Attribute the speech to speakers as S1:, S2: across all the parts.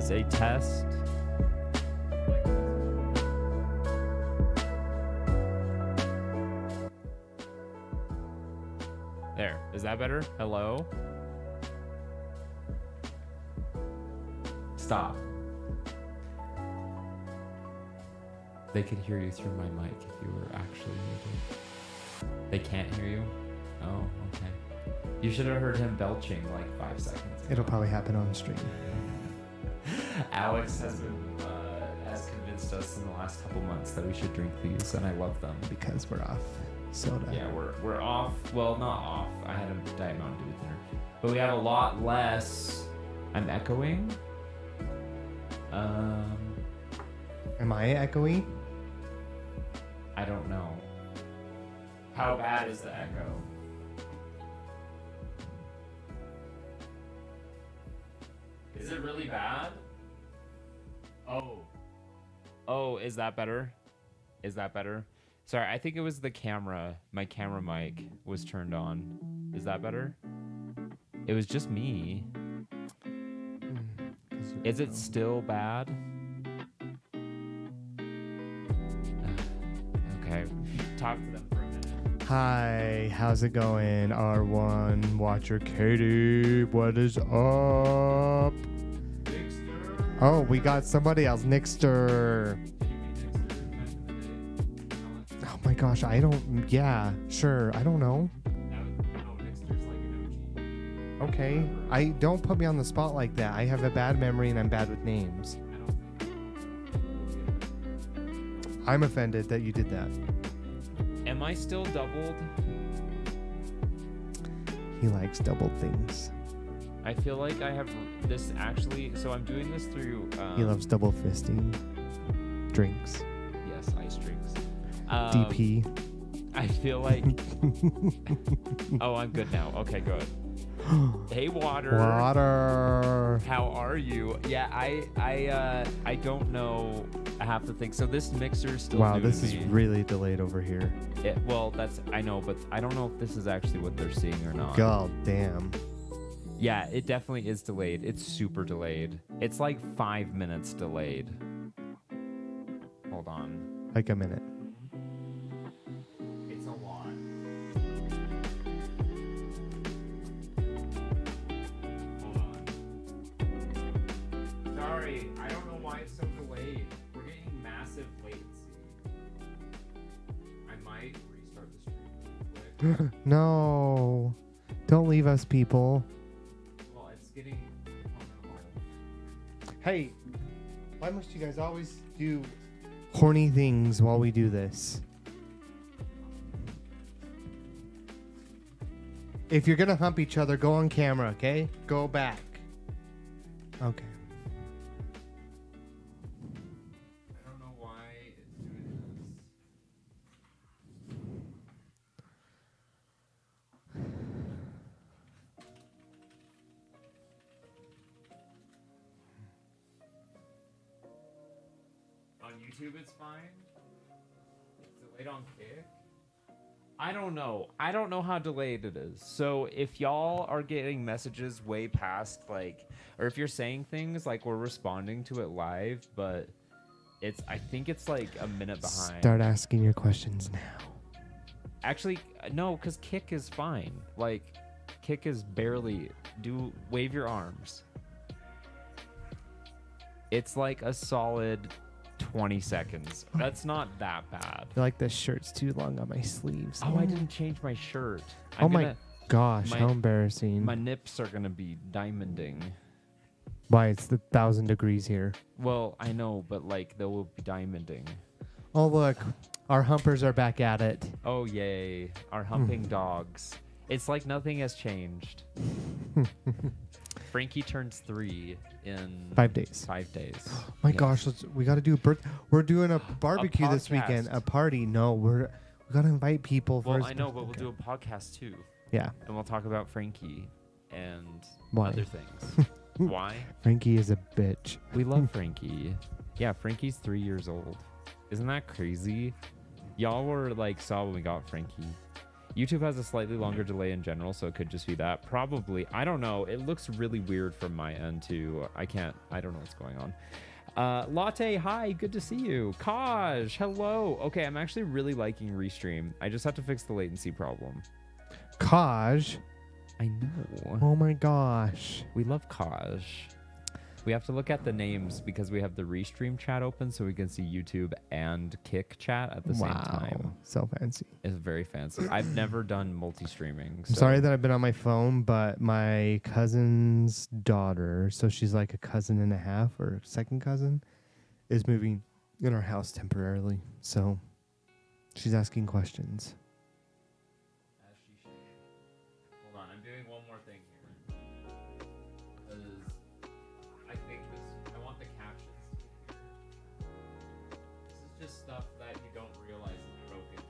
S1: is a test. There. Is that better? Hello? Stop. They could hear you through my mic if you were actually able. They can't hear you? Oh, okay. You should have heard him belching like 5 seconds ago.
S2: It'll probably happen on the stream.
S1: Alex has convinced us in the last couple months that we should drink these, and I love them.
S2: Because we're off soda.
S1: Yeah, we're off. Well, not off. I had a Diet Mountain Dew with dinner. But we have a lot less. I'm echoing.
S2: Am I echoey?
S1: I don't know. How bad is the echo? Is it really bad? Oh, is that better? Is that better? Sorry, I think it was the camera. My camera mic was turned on. Is that better? It was just me. Is it still bad? Okay, talk to them for a minute.
S2: Hi, how's it going? R1 watcher Katie, what is up?
S1: Nixter.
S2: Oh, we got somebody else, Nixter. Oh my gosh, I don't. Yeah, sure. I don't know.
S1: Nixter's like an OG.
S2: Okay, I don't put me on the spot like that. I have a bad memory and I'm bad with names. I'm offended that you did that.
S1: Am I still doubled?
S2: He likes double things.
S1: I feel like I have this actually. So I'm doing this through.
S2: He loves double fisting. Drinks.
S1: Yes, ice drinks.
S2: DP.
S1: I feel like. Oh, I'm good now. Okay, good. Hey, water.
S2: Water.
S1: How are you? Yeah, I don't know half the things. So this mixer is still
S2: Wow,
S1: new
S2: this
S1: to
S2: is
S1: me.
S2: really delayed over here.
S1: Well, I know, but I don't know if this is actually what they're seeing or not.
S2: God damn.
S1: Yeah, it definitely is delayed. It's super delayed. It's like 5 minutes delayed. Hold on.
S2: Like a minute.
S1: It's a lot. Hold on. Sorry, I don't know why it's so delayed. We're getting massive latency. I might restart the stream real quick.
S2: No. Don't leave us, people.
S1: Well, it's getting...
S2: Hey, why must you guys always do horny things while we do this? If you're gonna hump each other, go on camera, okay? Go back. Okay.
S1: I don't know why it's doing this. On YouTube it's fine. It's delayed on Kick. I don't know. I don't know how delayed it is. So if y'all are getting messages way past like, or if you're saying things like we're responding to it live, but I think it's like a minute behind.
S2: Start asking your questions now.
S1: Actually, no, because Kick is fine. Like, Kick is barely... Wave your arms. It's like a solid 20 seconds. That's not that bad.
S2: I feel like this shirt's too long on my sleeves.
S1: Oh, I didn't change my shirt.
S2: Oh my gosh, how embarrassing.
S1: My nips are going to be diamonding.
S2: Why? It's 1,000 degrees here.
S1: Well, I know, but like, they will be diamonding.
S2: Oh, look. Our humpers are back at it.
S1: Oh, yay. Our humping dogs. It's like nothing has changed. Frankie turns 3 in
S2: 5 days.
S1: 5 days.
S2: My
S1: Yes.
S2: gosh, we got to do we're doing a barbecue this weekend.
S1: podcast.
S2: A party. No, we got to invite people
S1: Well,
S2: first.
S1: I know, but we'll do a podcast too.
S2: Yeah.
S1: And we'll talk about Frankie and
S2: Why?
S1: other things. Why?
S2: Frankie is a bitch.
S1: We love Frankie. Yeah, Frankie's 3 years old. Isn't that crazy? Y'all were like saw when we got Frankie. YouTube has a slightly longer delay in general, so it could just be that. Probably. I don't know. It looks really weird from my end, too. I don't know what's going on. Latte, hi, good to see you. Kaj, hello. Okay, I'm actually really liking Restream. I just have to fix the latency problem.
S2: Kaj?
S1: I know.
S2: Oh my gosh.
S1: We love Kaj. We have to look at the names because we have the Restream chat open so we can see YouTube and Kick chat at the same time.
S2: So fancy.
S1: It's very fancy. I've never done multi-streaming.
S2: I'm sorry that I've been on my phone, but my cousin's daughter, so she's like a cousin and a half or second cousin, is moving in our house temporarily. So she's asking questions.
S1: As she should. Hold on, I'm doing one more thing here. Because I think I want the captions to appear. This is just stuff that you don't realize is broken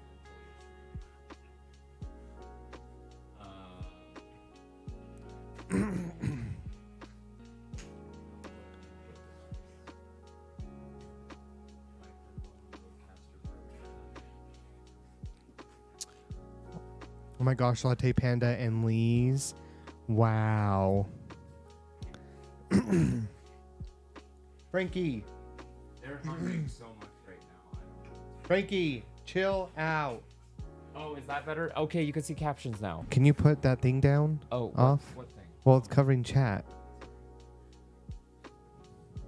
S2: Oh my gosh, Latte Panda and Lee's. Wow. Frankie.
S1: They're hungry so much right now. I don't know.
S2: Frankie, chill out.
S1: Oh, is that better? Okay, you can see captions now.
S2: Can you put that thing down?
S1: Oh,
S2: off?
S1: What thing?
S2: Well, it's covering chat.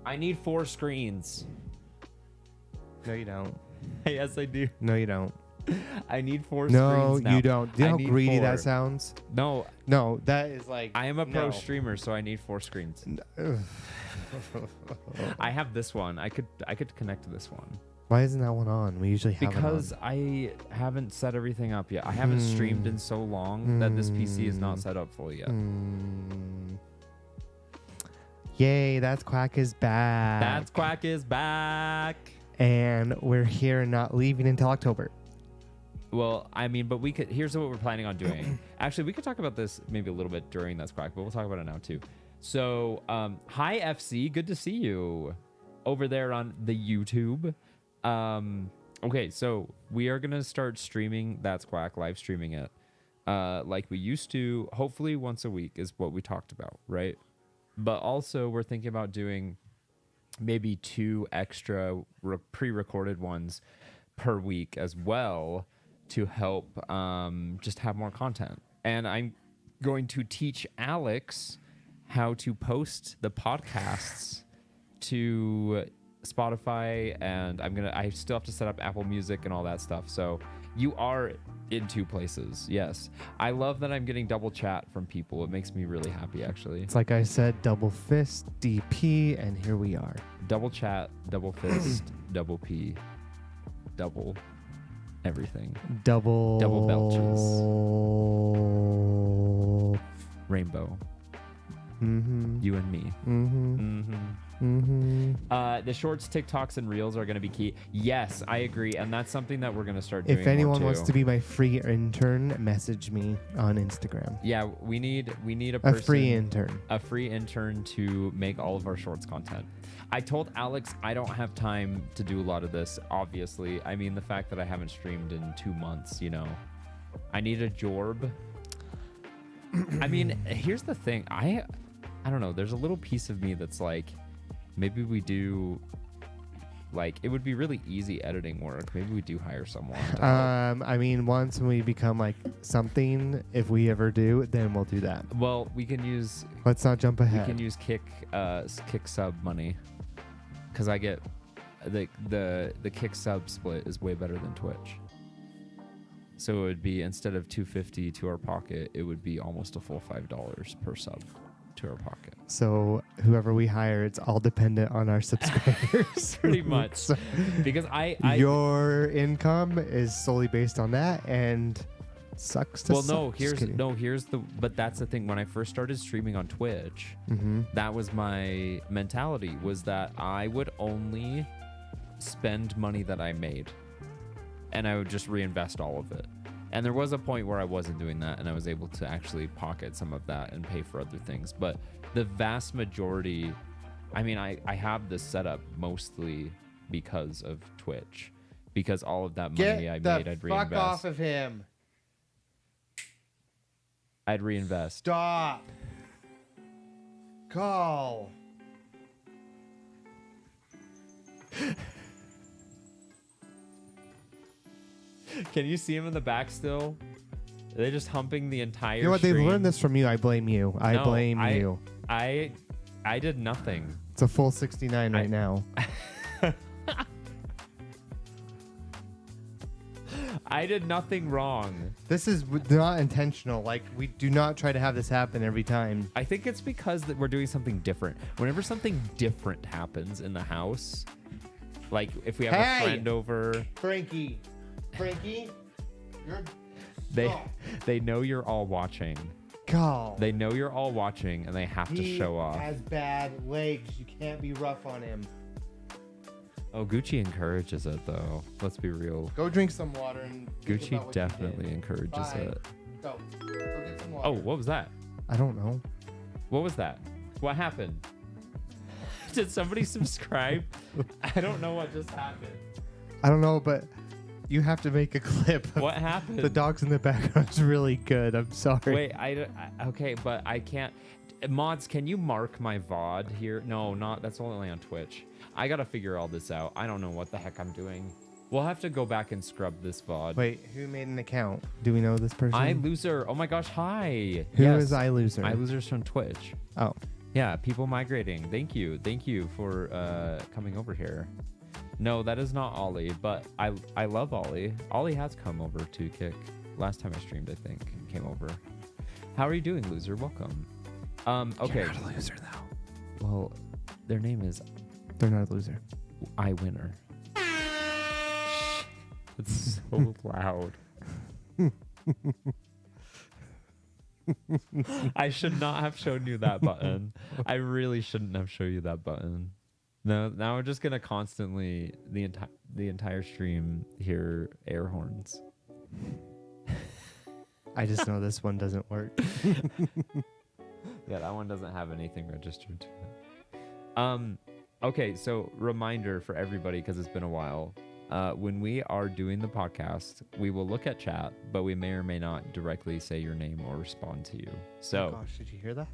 S1: I need 4 screens.
S2: No, you don't.
S1: Yes, I do.
S2: No, you don't.
S1: I need 4
S2: No,
S1: screens now.
S2: you don't. Do you know how
S1: need
S2: greedy
S1: 4.
S2: that sounds?
S1: No,
S2: No, that is like...
S1: I am a pro
S2: no.
S1: streamer, so I need 4 screens.
S2: Ugh.
S1: I have this one. I could connect to this one.
S2: Why isn't that one on? We usually have
S1: Because
S2: it on.
S1: I haven't set everything up yet. I haven't streamed in so long that this PC is not set up fully yet.
S2: Yay, That's Quack is back.
S1: That's Quack is back.
S2: And we're here and not leaving until October.
S1: Well, I mean, but we could. Here's what we're planning on doing. Actually, we could talk about this maybe a little bit during That's Quack, but we'll talk about it now too. So, hi FC, good to see you over there on the YouTube. Okay, so we are gonna start streaming That's Quack, live streaming it, like we used to. Hopefully, once a week is what we talked about, right? But also, we're thinking about doing maybe 2 extra pre-recorded ones per week as well to help just have more content. And I'm going to teach Alex how to post the podcasts to Spotify, and I still have to set up Apple Music and all that stuff. So you are in 2 places. Yes. I love that I'm getting double chat from people. It makes me really happy, actually.
S2: It's like I said, double fist, DP, and here we are.
S1: Double chat, double fist, double P, double everything.
S2: Double
S1: belches. Rainbow.
S2: Mm-hmm.
S1: You and me.
S2: Mm-hmm.
S1: Mm-hmm.
S2: Mm-hmm.
S1: The shorts, TikToks, and Reels are going to be key. Yes, I agree, and that's something that we're going to start doing.
S2: If anyone
S1: more
S2: wants
S1: too.
S2: to be my free intern, message me on Instagram.
S1: Yeah, we need a
S2: A
S1: person,
S2: free intern.
S1: a free intern to make all of our shorts content. I told Alex I don't have time to do a lot of this. Obviously, I mean the fact that I haven't streamed in 2 months. You know, I need a jorb. I mean, here's the thing. I don't know. There's a little piece of me that's like, maybe we do, like, it would be really easy editing work. Maybe we do hire someone.
S2: I mean, once we become like something, if we ever do, then we'll do that.
S1: Well, we can use.
S2: Let's not jump ahead.
S1: We can use kick sub money, because I get the kick sub split is way better than Twitch. So it would be, instead of $2.50 to our pocket, it would be almost a full $5 per sub to our pocket.
S2: So whoever we hire, it's all dependent on our subscribers.
S1: Pretty much. Because I
S2: your income is solely based on that, and sucks to suck.
S1: but that's the thing. When I first started streaming on Twitch, that was my mentality, was that I would only spend money that I made, and I would just reinvest all of it. And there was a point where I wasn't doing that, and I was able to actually pocket some of that and pay for other things. But the vast majority, I mean, I have this set up mostly because of Twitch, because all of that money I made, I'd reinvest.
S2: Fuck off of him.
S1: I'd reinvest.
S2: Stop. Call.
S1: Can you see him in the back still? Are they just humping the entire
S2: You know what? They
S1: stream?
S2: learned this from you. I blame you. I
S1: No,
S2: blame you.
S1: I did nothing.
S2: It's a full 69 right now.
S1: I did nothing wrong.
S2: This is not intentional. Like, we do not try to have this happen every time.
S1: I think it's because that we're doing something different. Whenever something different happens in the house, like if we have a friend over,
S2: Frankie, you're...
S1: they know you're all watching.
S2: Call.
S1: They know you're all watching, and they have to show off.
S2: He has bad legs. You can't be rough on him.
S1: Oh, Gucci encourages it, though. Let's be real.
S2: Go drink some water and think about
S1: Gucci
S2: what you
S1: definitely
S2: did.
S1: encourages
S2: Bye.
S1: it.
S2: Go get some water.
S1: Oh, what was that?
S2: I don't know.
S1: What was that? What happened? Did somebody subscribe? I don't know what just happened.
S2: I don't know, but you have to make a clip.
S1: What happened?
S2: The dogs in the background is really good. I'm sorry.
S1: Wait, okay, but I can't. Mods, can you mark my VOD here? No, not. That's only on Twitch. I gotta figure all this out. I don't know what the heck I'm doing. We'll have to go back and scrub this VOD.
S2: Wait, who made an account? Do we know this person?
S1: iLoser. Oh my gosh, hi.
S2: Who is iLoser?
S1: iLoser's from Twitch.
S2: Oh.
S1: Yeah, people migrating. Thank you. Thank you for coming over here. No, that is not Ollie, but I love Ollie. Ollie has come over to Kick. Last time I streamed, I think, came over. How are you doing, loser? Welcome. Okay.
S2: You're not a loser, though.
S1: Well, their name is
S2: They're not a loser.
S1: iWinner. It's so loud. I should not have shown you that button. I really shouldn't have shown you that button. No, now we're just gonna constantly the entire stream hear air horns.
S2: I just know this one doesn't work.
S1: Yeah, that one doesn't have anything registered to it. Okay, so reminder for everybody, because it's been a while. When we are doing the podcast, we will look at chat, but we may or may not directly say your name or respond to you. So,
S2: Oh gosh, did you hear that?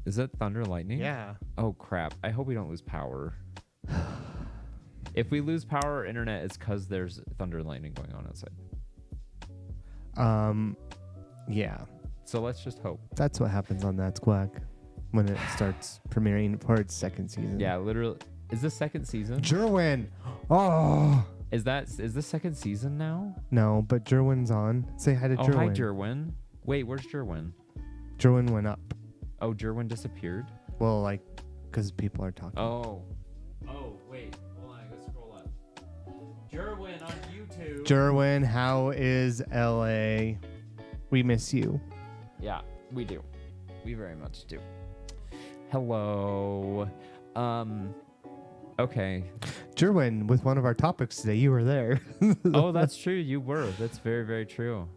S1: is it thunder lightning?
S2: Yeah.
S1: Oh crap! I hope we don't lose power. If we lose power or internet, it's because there's thunder and lightning going on outside.
S2: Yeah.
S1: So let's just hope.
S2: That's what happens on That's Quack when it starts premiering for its second season.
S1: Yeah, literally. Is this second season?
S2: Jerwin. Oh.
S1: Is this second season now?
S2: No, but Jerwin's on. Say hi to
S1: Oh,
S2: Jerwin.
S1: hi, Jerwin. Wait, where's Jerwin?
S2: Jerwin went up.
S1: Oh, Jerwin disappeared?
S2: Well, like, because people are talking.
S1: Oh. Oh, wait. Hold on, I gotta scroll up. Jerwin on YouTube.
S2: Jerwin, how is LA? We miss you.
S1: Yeah, we do. We very much do. Hello. Okay.
S2: Jerwin, with one of our topics today, you were there.
S1: Oh, that's true. You were. That's very, very true.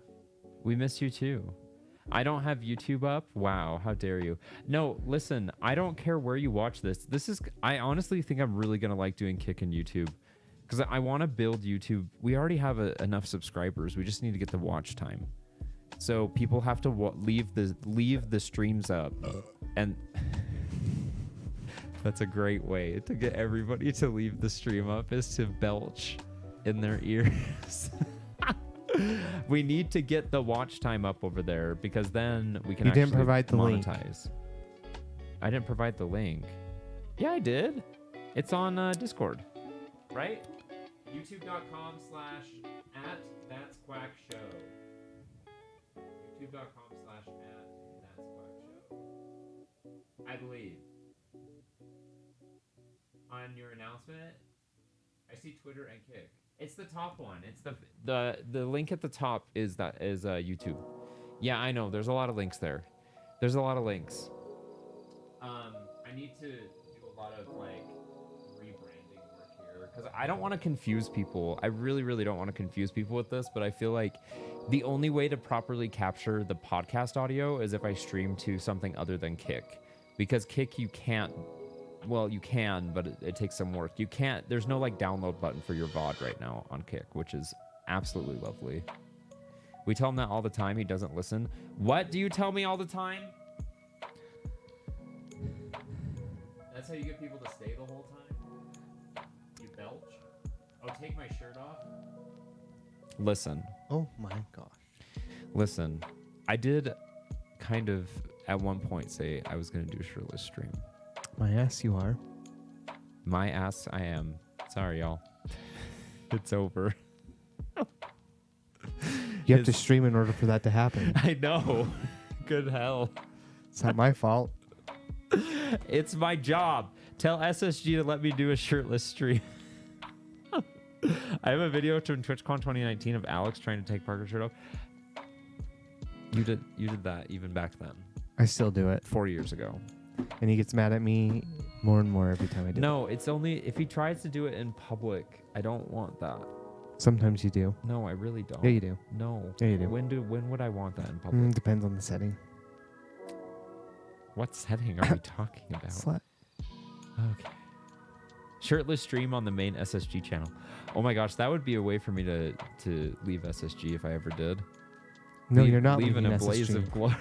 S1: We miss you too. I don't have YouTube up. Wow, how dare you? No, listen, I don't care where you watch this. I honestly think I'm really going to like doing Kick and YouTube because I want to build YouTube. We already have enough subscribers. We just need to get the watch time. So people have to leave the streams up, and that's a great way to get everybody to leave the stream up is to belch in their ears. We need to get the watch time up over there because then we can.
S2: You
S1: actually
S2: didn't provide the link.
S1: monetize. I didn't provide the link. Yeah, I did. It's on Discord, right? YouTube.com/@thatsquackshow. YouTube.com/@thatsquackshow. I believe. On your announcement, I see Twitter and Kick. It's the top one. It's the link at the top is YouTube. Yeah, I know. There's a lot of links there. There's a lot of links. I need to do a lot of like rebranding work here because I don't want to confuse people. I really, really don't want to confuse people with this, but I feel like the only way to properly capture the podcast audio is if I stream to something other than Kick, because Kick you can't. Well, you can, but it takes some work. You can't. There's no like download button for your VOD right now on Kick, which is absolutely lovely. We tell him that all the time. He doesn't listen. What do you tell me all the time? That's how you get people to stay the whole time? You belch? Oh, take my shirt off? Listen.
S2: Oh my gosh.
S1: Listen. I did kind of at one point say I was going to do a shirtless stream.
S2: My ass, you are.
S1: My ass, I am. Sorry, y'all. It's over.
S2: You have to stream in order for that to happen.
S1: I know. Good hell.
S2: It's not my fault.
S1: It's my job. Tell SSG to let me do a shirtless stream. I have a video from TwitchCon 2019 of Alex trying to take Parker's shirt off. You did that even back then.
S2: I still do it.
S1: 4 years ago.
S2: And he gets mad at me more and more every time I do it.
S1: No, it's only if he tries to do it in public. I don't want that.
S2: Sometimes you do.
S1: No, I really don't.
S2: Yeah, you do.
S1: No.
S2: Yeah, you do.
S1: When would I want that in public?
S2: Depends on the setting.
S1: What setting are we talking about?
S2: Slut.
S1: Okay. Shirtless stream on the main SSG channel. Oh my gosh, that would be a way for me to leave SSG if I ever did.
S2: No, you're not
S1: leaving
S2: leaving
S1: a blaze
S2: SSG.
S1: of glory.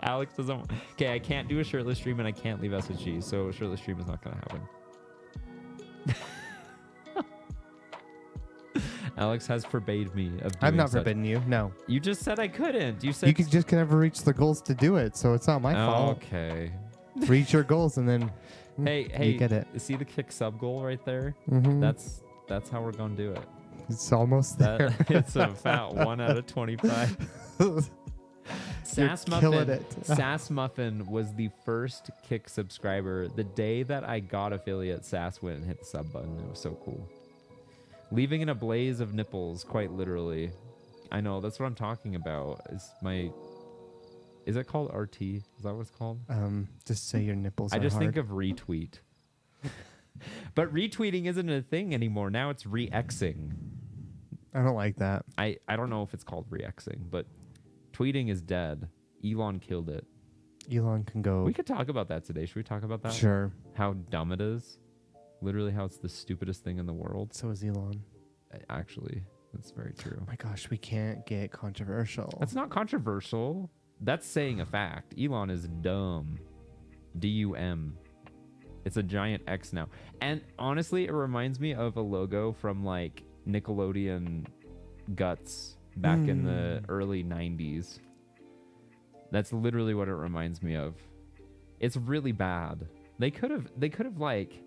S1: Alex doesn't. Okay, I can't do a shirtless stream and I can't leave SSG, so a shirtless stream is not going to happen. Alex has forbade me of doing
S2: I've not
S1: such.
S2: forbidden you. No.
S1: You just said I couldn't. You said
S2: You could just never reach the goals to do it, so it's not my fault.
S1: Okay.
S2: Reach your goals and then
S1: Hey,
S2: you get it.
S1: See the kick sub goal right there?
S2: Mm-hmm.
S1: That's how we're gonna do it.
S2: It's almost there.
S1: It's a fat 1 out of 25. Sass
S2: killing
S1: Muffin.
S2: it.
S1: Sass Muffin was the first kick subscriber. The day that I got affiliate, Sass went and hit the sub button. It was so cool. Leaving in a blaze of nipples, quite literally. I know, that's what I'm talking about. Is it called RT? Is that what it's called?
S2: Just say your nipples
S1: I
S2: are
S1: just
S2: hard.
S1: think of retweet. But retweeting isn't a thing anymore. Now it's re-Xing.
S2: I don't like that.
S1: I don't know if it's called re-Xing, but tweeting is dead. Elon killed it.
S2: Elon can go.
S1: We could talk about that today. Should we talk about that?
S2: Sure.
S1: How dumb it is. Literally how it's the stupidest thing in the world.
S2: So is Elon.
S1: Actually, that's very true.
S2: Oh my gosh, we can't get controversial.
S1: That's not controversial. That's saying a fact. Elon is dumb. D-U-M. It's a giant X now. And honestly, it reminds me of a logo from like Nickelodeon Guts back in the early 90s. That's literally what it reminds me of. It's really bad. They could have like,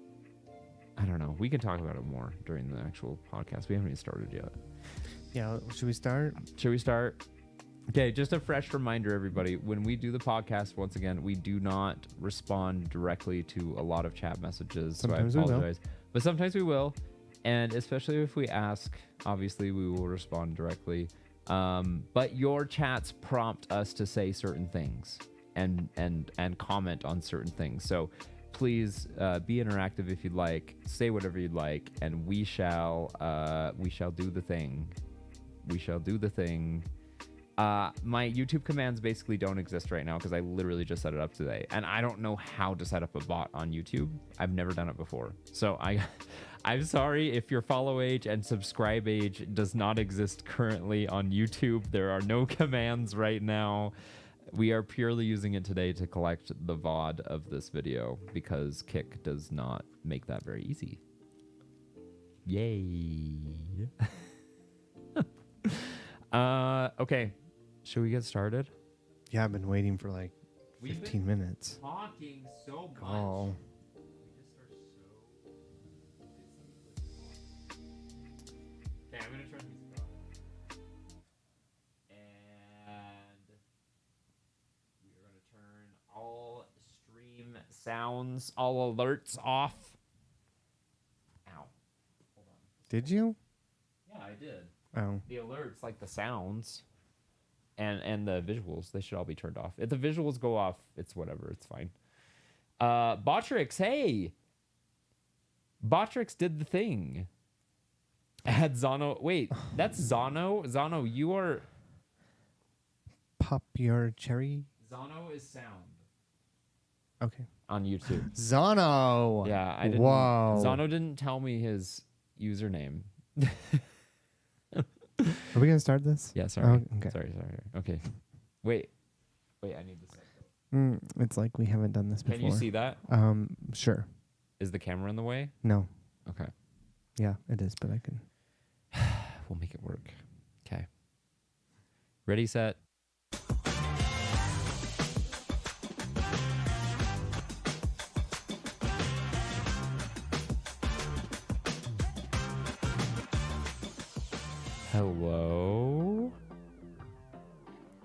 S1: I don't know. We can talk about it more during the actual podcast. We haven't even started yet.
S2: Yeah, should we start?
S1: Should we start? Okay, just a fresh reminder, everybody. When we do the podcast, once again, we do not respond directly to a lot of chat messages.
S2: Sometimes
S1: so I
S2: we will.
S1: apologize. But sometimes we will. And especially if we ask, obviously we will respond directly. But your chats prompt us to say certain things and comment on certain things. So please be interactive if you'd like. Say whatever you'd like, and we shall do the thing. We shall do the thing. My YouTube commands basically don't exist right now because I literally just set it up today, and I don't know how to set up a bot on YouTube. I've never done it before, so I'm sorry if your follow age and subscribe age does not exist currently on YouTube. There are no commands right now. We are purely using it today to collect the VOD of this video because Kick does not make that very easy. Yay. Okay. Should we get started?
S2: Yeah, I've been waiting for like 15 minutes.
S1: Talking so much.
S2: Oh.
S1: Okay, I'm gonna turn the music off. And we are gonna turn all stream sounds, all alerts off. Ow. Hold on.
S2: Did you?
S1: Yeah, I did.
S2: Oh.
S1: The alerts, like the sounds and the visuals, they should all be turned off. If the visuals go off, it's whatever, it's fine. Botrix, hey! Botrix did the thing. Add Zono. Wait, that's Zono? Zono, you are...
S2: Pop your cherry?
S1: Zono is sound.
S2: Okay.
S1: On YouTube.
S2: Zono!
S1: Yeah, I didn't...
S2: Whoa.
S1: Zono didn't tell me his username.
S2: Are we gonna start this?
S1: Yeah, sorry.
S2: Oh, okay.
S1: Sorry. Okay. Wait, I need this.
S2: It's like we haven't done this before.
S1: Can you see that?
S2: Sure.
S1: Is the camera in the way?
S2: No.
S1: Okay.
S2: Yeah, it is, but I can.
S1: We'll make it work. Okay. Ready, set. Hello?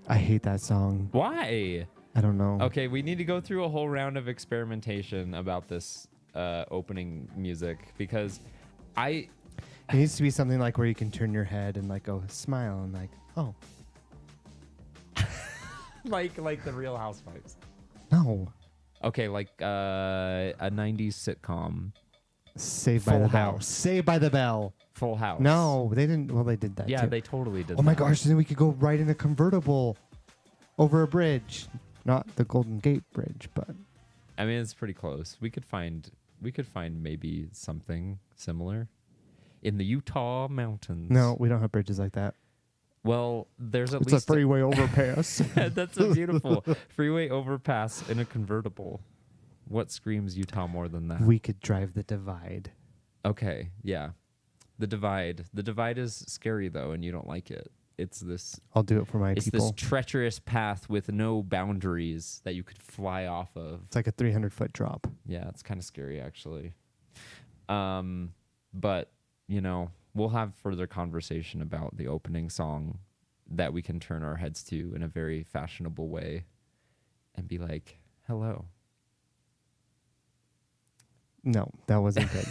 S2: I hate that song.
S1: Why?
S2: I don't know.
S1: Okay, we need to go through a whole round of experimentation about this opening music because
S2: It needs to be something like where you can turn your head and like go smile and like, oh.
S1: like the Real Housewives.
S2: No.
S1: Okay, like a 90s sitcom.
S2: Saved by
S1: Full
S2: the Bell.
S1: House.
S2: Saved by the Bell.
S1: Full House.
S2: No, they didn't. Well, they did that
S1: Yeah,
S2: too.
S1: they totally did.
S2: Oh my gosh, then we could go right in a convertible over a bridge. Not the Golden Gate Bridge, but
S1: I mean, it's pretty close. We could find maybe something similar in the Utah mountains.
S2: no, we don't have bridges like that.
S1: Well, there's at
S2: It's
S1: least
S2: a freeway overpass.
S1: That's a beautiful freeway overpass in a convertible. What screams Utah more than that?
S2: We could drive the Divide.
S1: Okay, yeah. The Divide. The Divide is scary though, and you don't like it. It's this
S2: I'll do it for my
S1: It's
S2: people.
S1: this treacherous path with no boundaries that you could fly off of.
S2: It's like a 300-foot drop.
S1: Yeah, it's kind of scary actually. But, you know, we'll have further conversation about the opening song that we can turn our heads to in a very fashionable way and be like, hello.
S2: No, that wasn't good.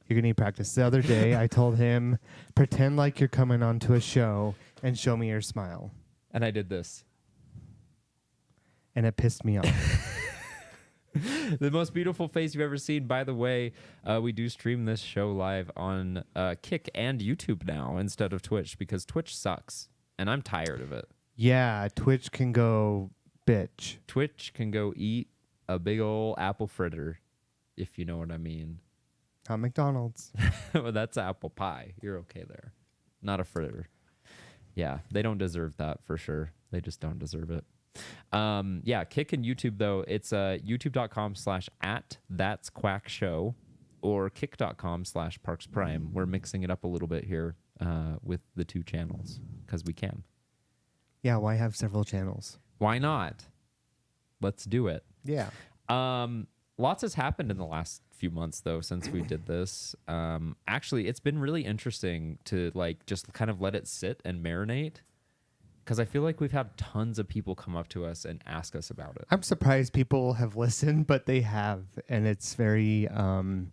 S2: You're going to need practice. The other day, I told him, pretend like you're coming onto a show and show me your smile.
S1: And I did this.
S2: And it pissed me off.
S1: The most beautiful face you've ever seen. By the way, we do stream this show live on Kick and YouTube now instead of Twitch because Twitch sucks. And I'm tired of it.
S2: Yeah, Twitch can go bitch.
S1: Twitch can go eat a big old apple fritter, if you know what I mean.
S2: Not McDonald's.
S1: Well, that's apple pie. You're okay there. Not a fritter. Yeah, they don't deserve that for sure. They just don't deserve it. Yeah, Kick and YouTube, though, it's youtube.com/@thatsquackshow or kick.com/parksprime. We're mixing it up a little bit here with the two channels because we can.
S2: Yeah, why have several channels?
S1: Why not? Let's do it.
S2: Yeah.
S1: Lots has happened in the last few months, though, since we did this. Actually, it's been really interesting to like just kind of let it sit and marinate because I feel like we've had tons of people come up to us and ask us about it.
S2: I'm surprised people have listened, but they have. And it's very, I mean,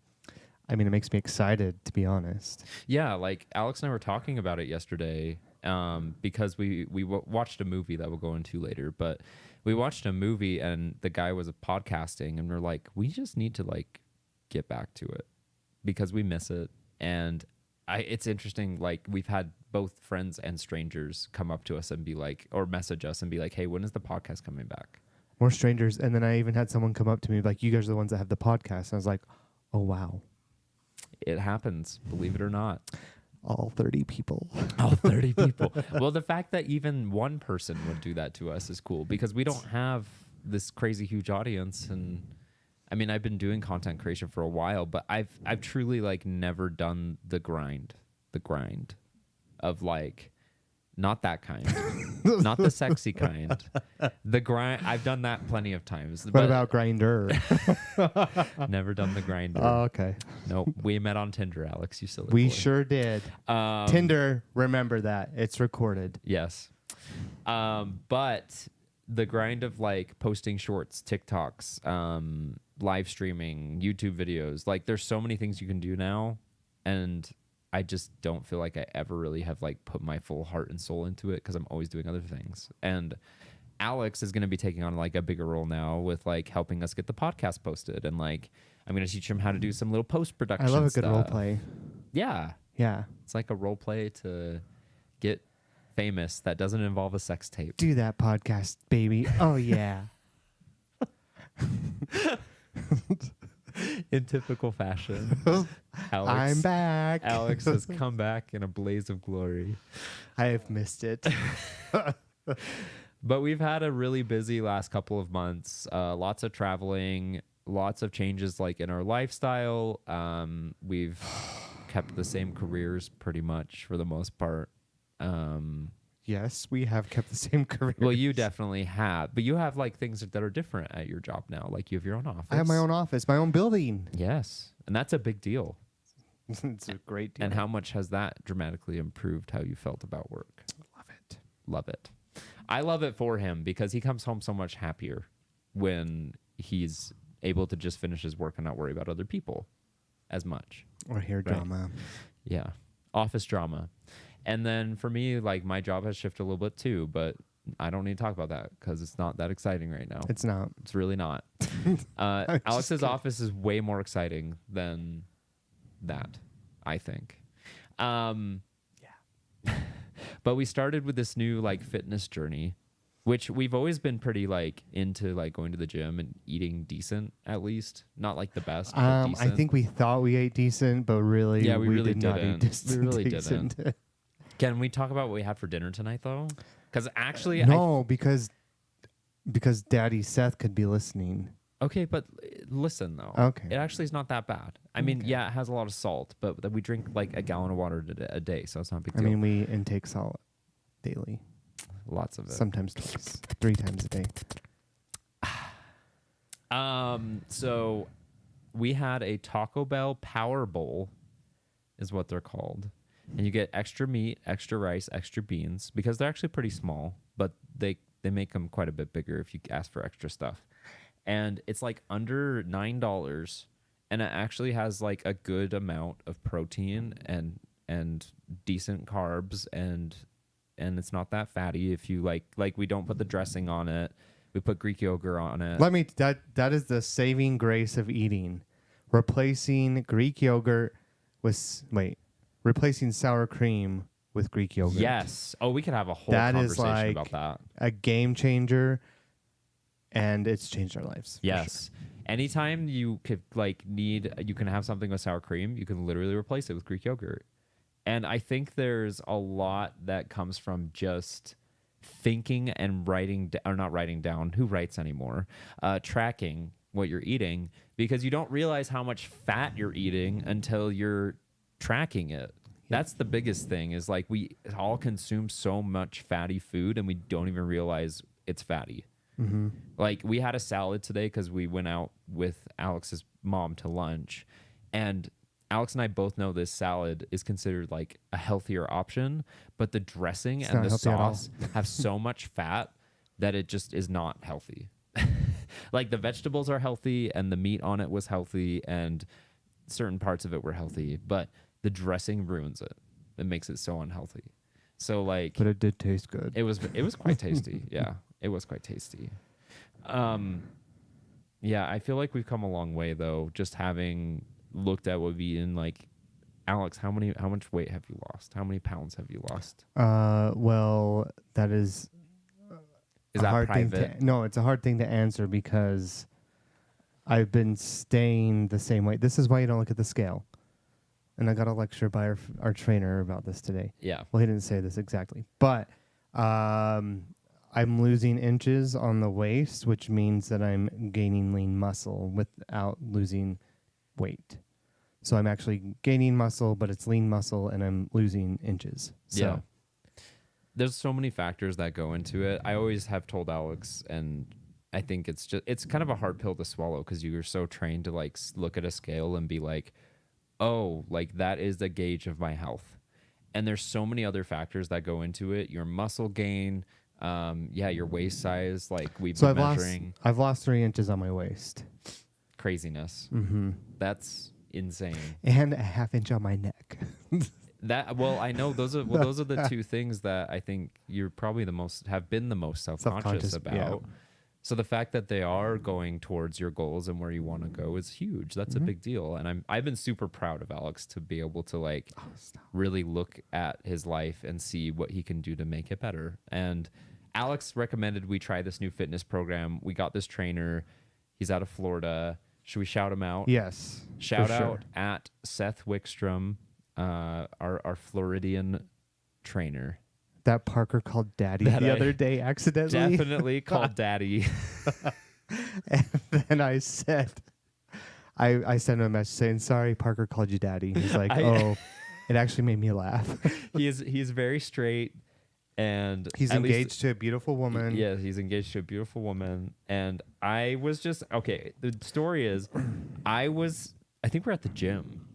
S2: it makes me excited, to be honest.
S1: Yeah, like Alex and I were talking about it yesterday because we watched a movie that we'll go into later, but we watched a movie and the guy was podcasting and we're like, we just need to like get back to it because we miss it. And it's interesting. Like we've had both friends and strangers come up to us and be like, or message us and be like, hey, when is the podcast coming back?
S2: More strangers. And then I even had someone come up to me like, you guys are the ones that have the podcast. And I was like, oh, wow.
S1: It happens. Believe it or not.
S2: All 30 people.
S1: All 30 people. Well, the fact that even one person would do that to us is cool because we don't have this crazy huge audience. And I mean, I've been doing content creation for a while, but I've truly like never done the grind of like, not that kind, not the sexy kind. The grind. I've done that plenty of times.
S2: What about Grindr?
S1: Never done the grinder.
S2: Oh, okay.
S1: Nope. We met on Tinder, Alex. You silly
S2: We
S1: boy.
S2: sure did. Tinder, remember that. It's recorded.
S1: Yes. But the grind of like posting shorts, TikToks, live streaming, YouTube videos, like there's so many things you can do now. And I just don't feel like I ever really have like put my full heart and soul into it because I'm always doing other things. And Alex is going to be taking on like a bigger role now with like helping us get the podcast posted. And like, I'm going to teach him how to do some little post-production
S2: I love a good
S1: stuff.
S2: role play.
S1: Yeah.
S2: Yeah.
S1: It's like a role play to get famous that doesn't involve a sex tape.
S2: Do that podcast, baby. Oh, yeah.
S1: In typical fashion,
S2: I'm back.
S1: Alex has come back in a blaze of glory.
S2: I have missed it.
S1: But we've had a really busy last couple of months. Lots of traveling, lots of changes like in our lifestyle. We've kept the same careers pretty much for the most part.
S2: Yes, we have kept the same career.
S1: Well, you definitely have, but you have like things that are different at your job now. Like you have your own office.
S2: I have my own office, my own building.
S1: Yes, and that's a big deal.
S2: It's a great deal.
S1: And how much has that dramatically improved how you felt about work?
S2: Love it.
S1: Love it. I love it for him because he comes home so much happier when he's able to just finish his work and not worry about other people as much.
S2: Or hair drama.
S1: Yeah. Office drama. And then for me, like my job has shifted a little bit too, but I don't need to talk about that because it's not that exciting right now.
S2: It's not.
S1: It's really not. Alex's office is way more exciting than that, I think. But we started with this new like fitness journey, which we've always been pretty like into like going to the gym and eating decent, at least not like the best. But decent.
S2: I think we thought we ate decent, but really,
S1: yeah, we really
S2: did not
S1: didn't.
S2: eat
S1: We really
S2: decent.
S1: didn't. Can we talk about what we had for dinner tonight, though? Because actually,
S2: no, because Daddy Seth could be listening.
S1: Okay, but listen though.
S2: Okay,
S1: it actually is not that bad. I mean, yeah, it has a lot of salt, but we drink like a gallon of water a day, so it's not a big deal.
S2: I mean, we intake salt daily.
S1: Lots of it.
S2: Sometimes twice, 3 times a day.
S1: So we had a Taco Bell Power Bowl, is what they're called. And you get extra meat, extra rice, extra beans, because they're actually pretty small, but they make them quite a bit bigger if you ask for extra stuff. And it's like under $9, and it actually has like a good amount of protein and decent carbs, and it's not that fatty. If you like we don't put the dressing on it. We put Greek yogurt on it.
S2: That is the saving grace of eating. Replacing Greek yogurt with replacing sour cream with Greek yogurt.
S1: Yes. Oh, we could have a whole conversation about that.
S2: A game changer, and it's changed our lives.
S1: Yes. Sure. Anytime you could you can have something with sour cream, you can literally replace it with Greek yogurt. And I think there's a lot that comes from just thinking and not writing down, who writes anymore, tracking what you're eating, because you don't realize how much fat you're eating until you're tracking it. That's the biggest thing, is like we all consume so much fatty food and we don't even realize it's fatty.
S2: Mm-hmm.
S1: Like we had a salad today because we went out with Alex's mom to lunch, and Alex and I both know this salad is considered like a healthier option, but the dressing and the sauce have so much fat that it just is not healthy. Like the vegetables are healthy and the meat on it was healthy and certain parts of it were healthy, but the dressing ruins it. It makes it so unhealthy. So like,
S2: but it did taste good.
S1: It was quite tasty. Yeah, it was quite tasty. Yeah, I feel like we've come a long way though, just having looked at what we eaten. Like, Alex, how much weight have you lost? How many pounds have you lost?
S2: Well, that is
S1: that
S2: hard
S1: private?
S2: Thing no, it's a hard thing to answer because I've been staying the same weight. This is why you don't look at the scale. And I got a lecture by our trainer about this today.
S1: Yeah.
S2: Well, he didn't say this exactly, but I'm losing inches on the waist, which means that I'm gaining lean muscle without losing weight. So I'm actually gaining muscle, but it's lean muscle, and I'm losing inches. So.
S1: Yeah. There's so many factors that go into it. I always have told Alex, and I think it's kind of a hard pill to swallow because you're so trained to like look at a scale and be like, oh, like that is the gauge of my health. And there's so many other factors that go into it. Your muscle gain, your waist size, like we've been measuring.
S2: I've lost 3 inches on my waist.
S1: Craziness.
S2: Mm-hmm.
S1: That's insane.
S2: And a half inch on my neck.
S1: I know those are the two things that I think you're probably have been the most self-conscious about. Yeah. So the fact that they are going towards your goals and where you want to go is huge. That's a big deal. And I've been super proud of Alex to be able to really look at his life and see what he can do to make it better. And Alex recommended we try this new fitness program. We got this trainer. He's out of Florida. Should we shout him out?
S2: Yes.
S1: Shout
S2: for
S1: out
S2: sure.
S1: at Seth Wickstrom, our Floridian trainer.
S2: That Parker called Daddy
S1: That
S2: the
S1: I
S2: other day accidentally.
S1: Definitely called Daddy.
S2: And then I said, I sent him a message saying, "Sorry, Parker called you Daddy." He's like, "Oh, it actually made me laugh."
S1: He is very straight, and
S2: He's
S1: at least-
S2: engaged to a beautiful woman.
S1: Yeah, he's engaged to a beautiful woman, and I was just okay. The story is, I think we're at the gym.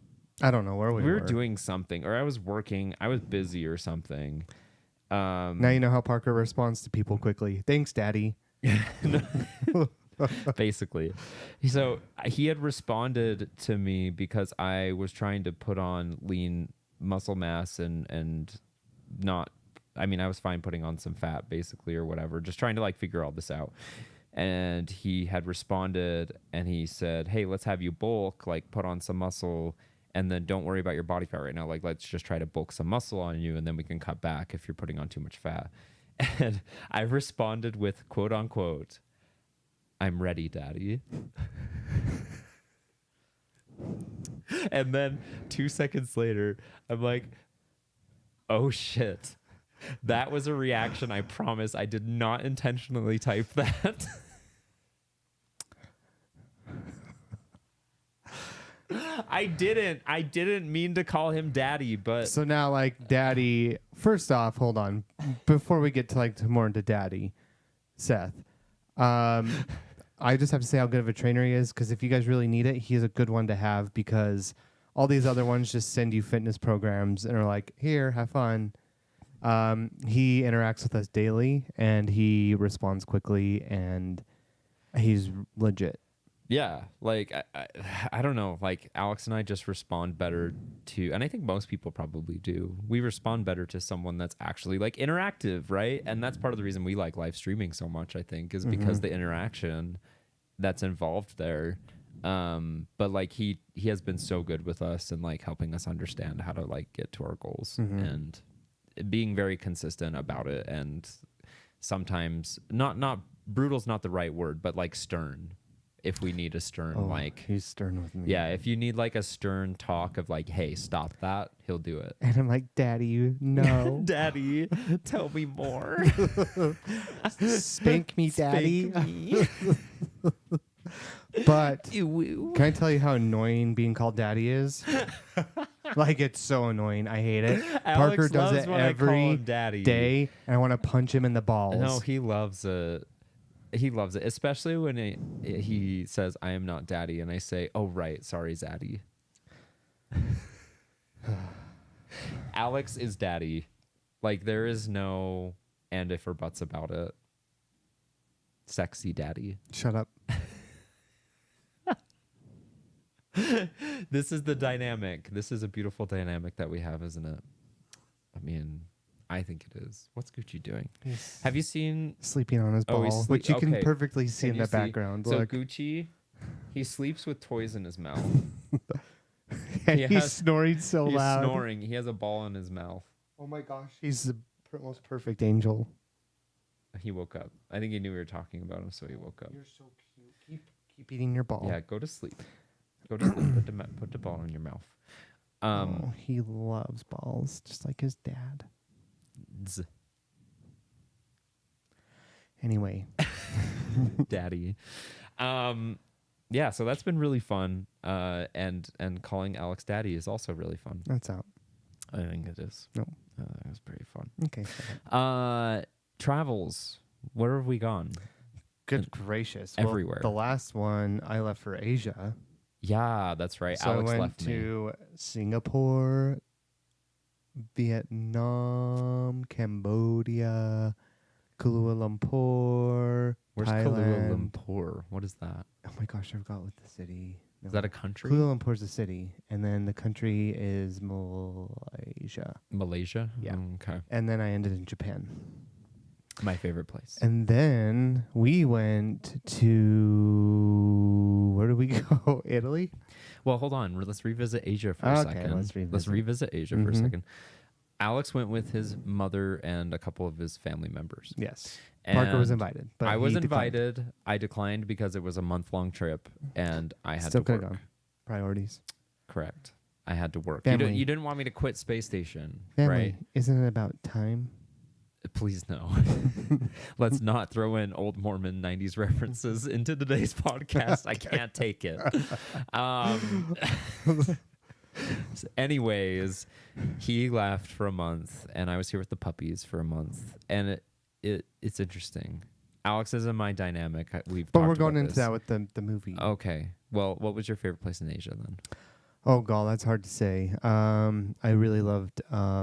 S2: I don't know where we were.
S1: Doing something, or I was working. I was busy or something.
S2: Now you know how Parker responds to people quickly. Thanks, Daddy.
S1: Basically. So he had responded to me because I was trying to put on lean muscle mass and not, I mean, I was fine putting on some fat basically or whatever, just trying to like figure all this out. And he had responded and he said, "Hey, let's have you bulk, like put on some muscle, and then don't worry about your body fat right now. Like, let's just try to bulk some muscle on you, and then we can cut back if you're putting on too much fat." And I responded with, quote unquote, "I'm ready, Daddy." And then 2 seconds later, I'm like, oh shit. That was a reaction. I promise I did not intentionally type that. I didn't mean to call him Daddy, but
S2: So now, like, Daddy. First off, hold on. Before we get to more into Daddy, Seth. I just have to say how good of a trainer he is, because if you guys really need it, he is a good one to have, because all these other ones just send you fitness programs and are like, here, have fun. He interacts with us daily, and he responds quickly, and he's legit.
S1: yeah, like I don't know, like Alex and I just respond better to, and I think most people probably do. We respond better to someone that's actually like interactive, right? And that's part of the reason we like live streaming so much, I think, is because the interaction that's involved there. But like he has been so good with us and like helping us understand how to like get to our goals and being very consistent about it. And sometimes not brutal's not the right word, but like stern. If we need a stern, like
S2: he's stern with me.
S1: yeah, if you need like a stern talk of like, hey, stop that, he'll do it.
S2: And I'm like, Daddy, no.
S1: Daddy, tell me more.
S2: Spank me, Daddy.
S1: Spank me.
S2: But
S1: Ew.
S2: can I tell you how annoying being called Daddy is? Like, it's so annoying. I hate it.
S1: Alex
S2: Parker does
S1: loves
S2: it
S1: when I call
S2: every
S1: him Daddy.
S2: day, and I want to punch him in the balls.
S1: No, he loves it. He loves it, especially when he says, "I am not Daddy," and I say, "Oh right, sorry, Zaddy." Alex is Daddy. Like, there is no and if or buts about it. Sexy Daddy.
S2: Shut up.
S1: This is the dynamic. This is a beautiful dynamic that we have, isn't it? I mean, I think it is. What's Gucci doing?
S2: He's
S1: Have you seen
S2: sleeping on his
S1: Oh,
S2: ball,
S1: he's
S2: which you can
S1: okay.
S2: perfectly see
S1: Can
S2: in
S1: you
S2: the background.
S1: So
S2: Look.
S1: Gucci, he sleeps with toys in his mouth.
S2: And
S1: he
S2: he's
S1: has-
S2: snoring so
S1: He's
S2: loud.
S1: snoring. He has a ball in his mouth.
S2: Oh my gosh, he's the most perfect angel.
S1: He woke up. I think he knew we were talking about him, so he woke up.
S2: You're so cute. Keep eating your ball.
S1: Yeah, go to sleep. Go to sleep. Put the ball in your mouth.
S2: Oh, he loves balls, just like his dad.
S1: Z-
S2: Anyway,
S1: Daddy. Yeah, so that's been really fun. And calling Alex Daddy is also really fun.
S2: that's out.
S1: I think it is.
S2: No.
S1: It was pretty fun.
S2: Okay. shut up.
S1: Travels. Where have we gone?
S2: Good gracious.
S1: everywhere.
S2: Well, the last one I left for Asia.
S1: Yeah, that's right.
S2: So
S1: Alex
S2: I went
S1: left me.
S2: to Singapore, Vietnam, Cambodia, Kuala Lumpur,
S1: Where's
S2: Thailand.
S1: Kuala Lumpur? What is that?
S2: Oh my gosh, I forgot what the city.
S1: Is that a country?
S2: Kuala Lumpur is a city, and then the country is Malaysia.
S1: Malaysia?
S2: Yeah.
S1: Okay.
S2: And then I ended in Japan.
S1: My favorite place.
S2: And then we went to, where did we go? Italy?
S1: Well, hold on. Let's revisit Asia for a
S2: Okay,
S1: second.
S2: let's
S1: Let's revisit Asia for a
S2: Mhm.
S1: second. Alex went with his mother and a couple of his family members.
S2: Yes. Parker was
S1: And
S2: invited, but
S1: I was
S2: he declined.
S1: invited. I declined because it was a month-long trip, and I had
S2: Still
S1: to
S2: could have
S1: work.
S2: gone. Priorities.
S1: Correct. I had to work.
S2: Family.
S1: You didn't want me to quit Space Station,
S2: Family.
S1: right?
S2: Isn't it about time?
S1: Please no. Let's not throw in old Mormon 90s references into today's podcast. I can't take it. Anyways, he left for a month, and I was here with the puppies for a month, and it's interesting. Alex is in my dynamic.
S2: But we're going into that with the movie.
S1: Okay. Well, what was your favorite place in Asia then?
S2: Oh god, that's hard to say. I really loved all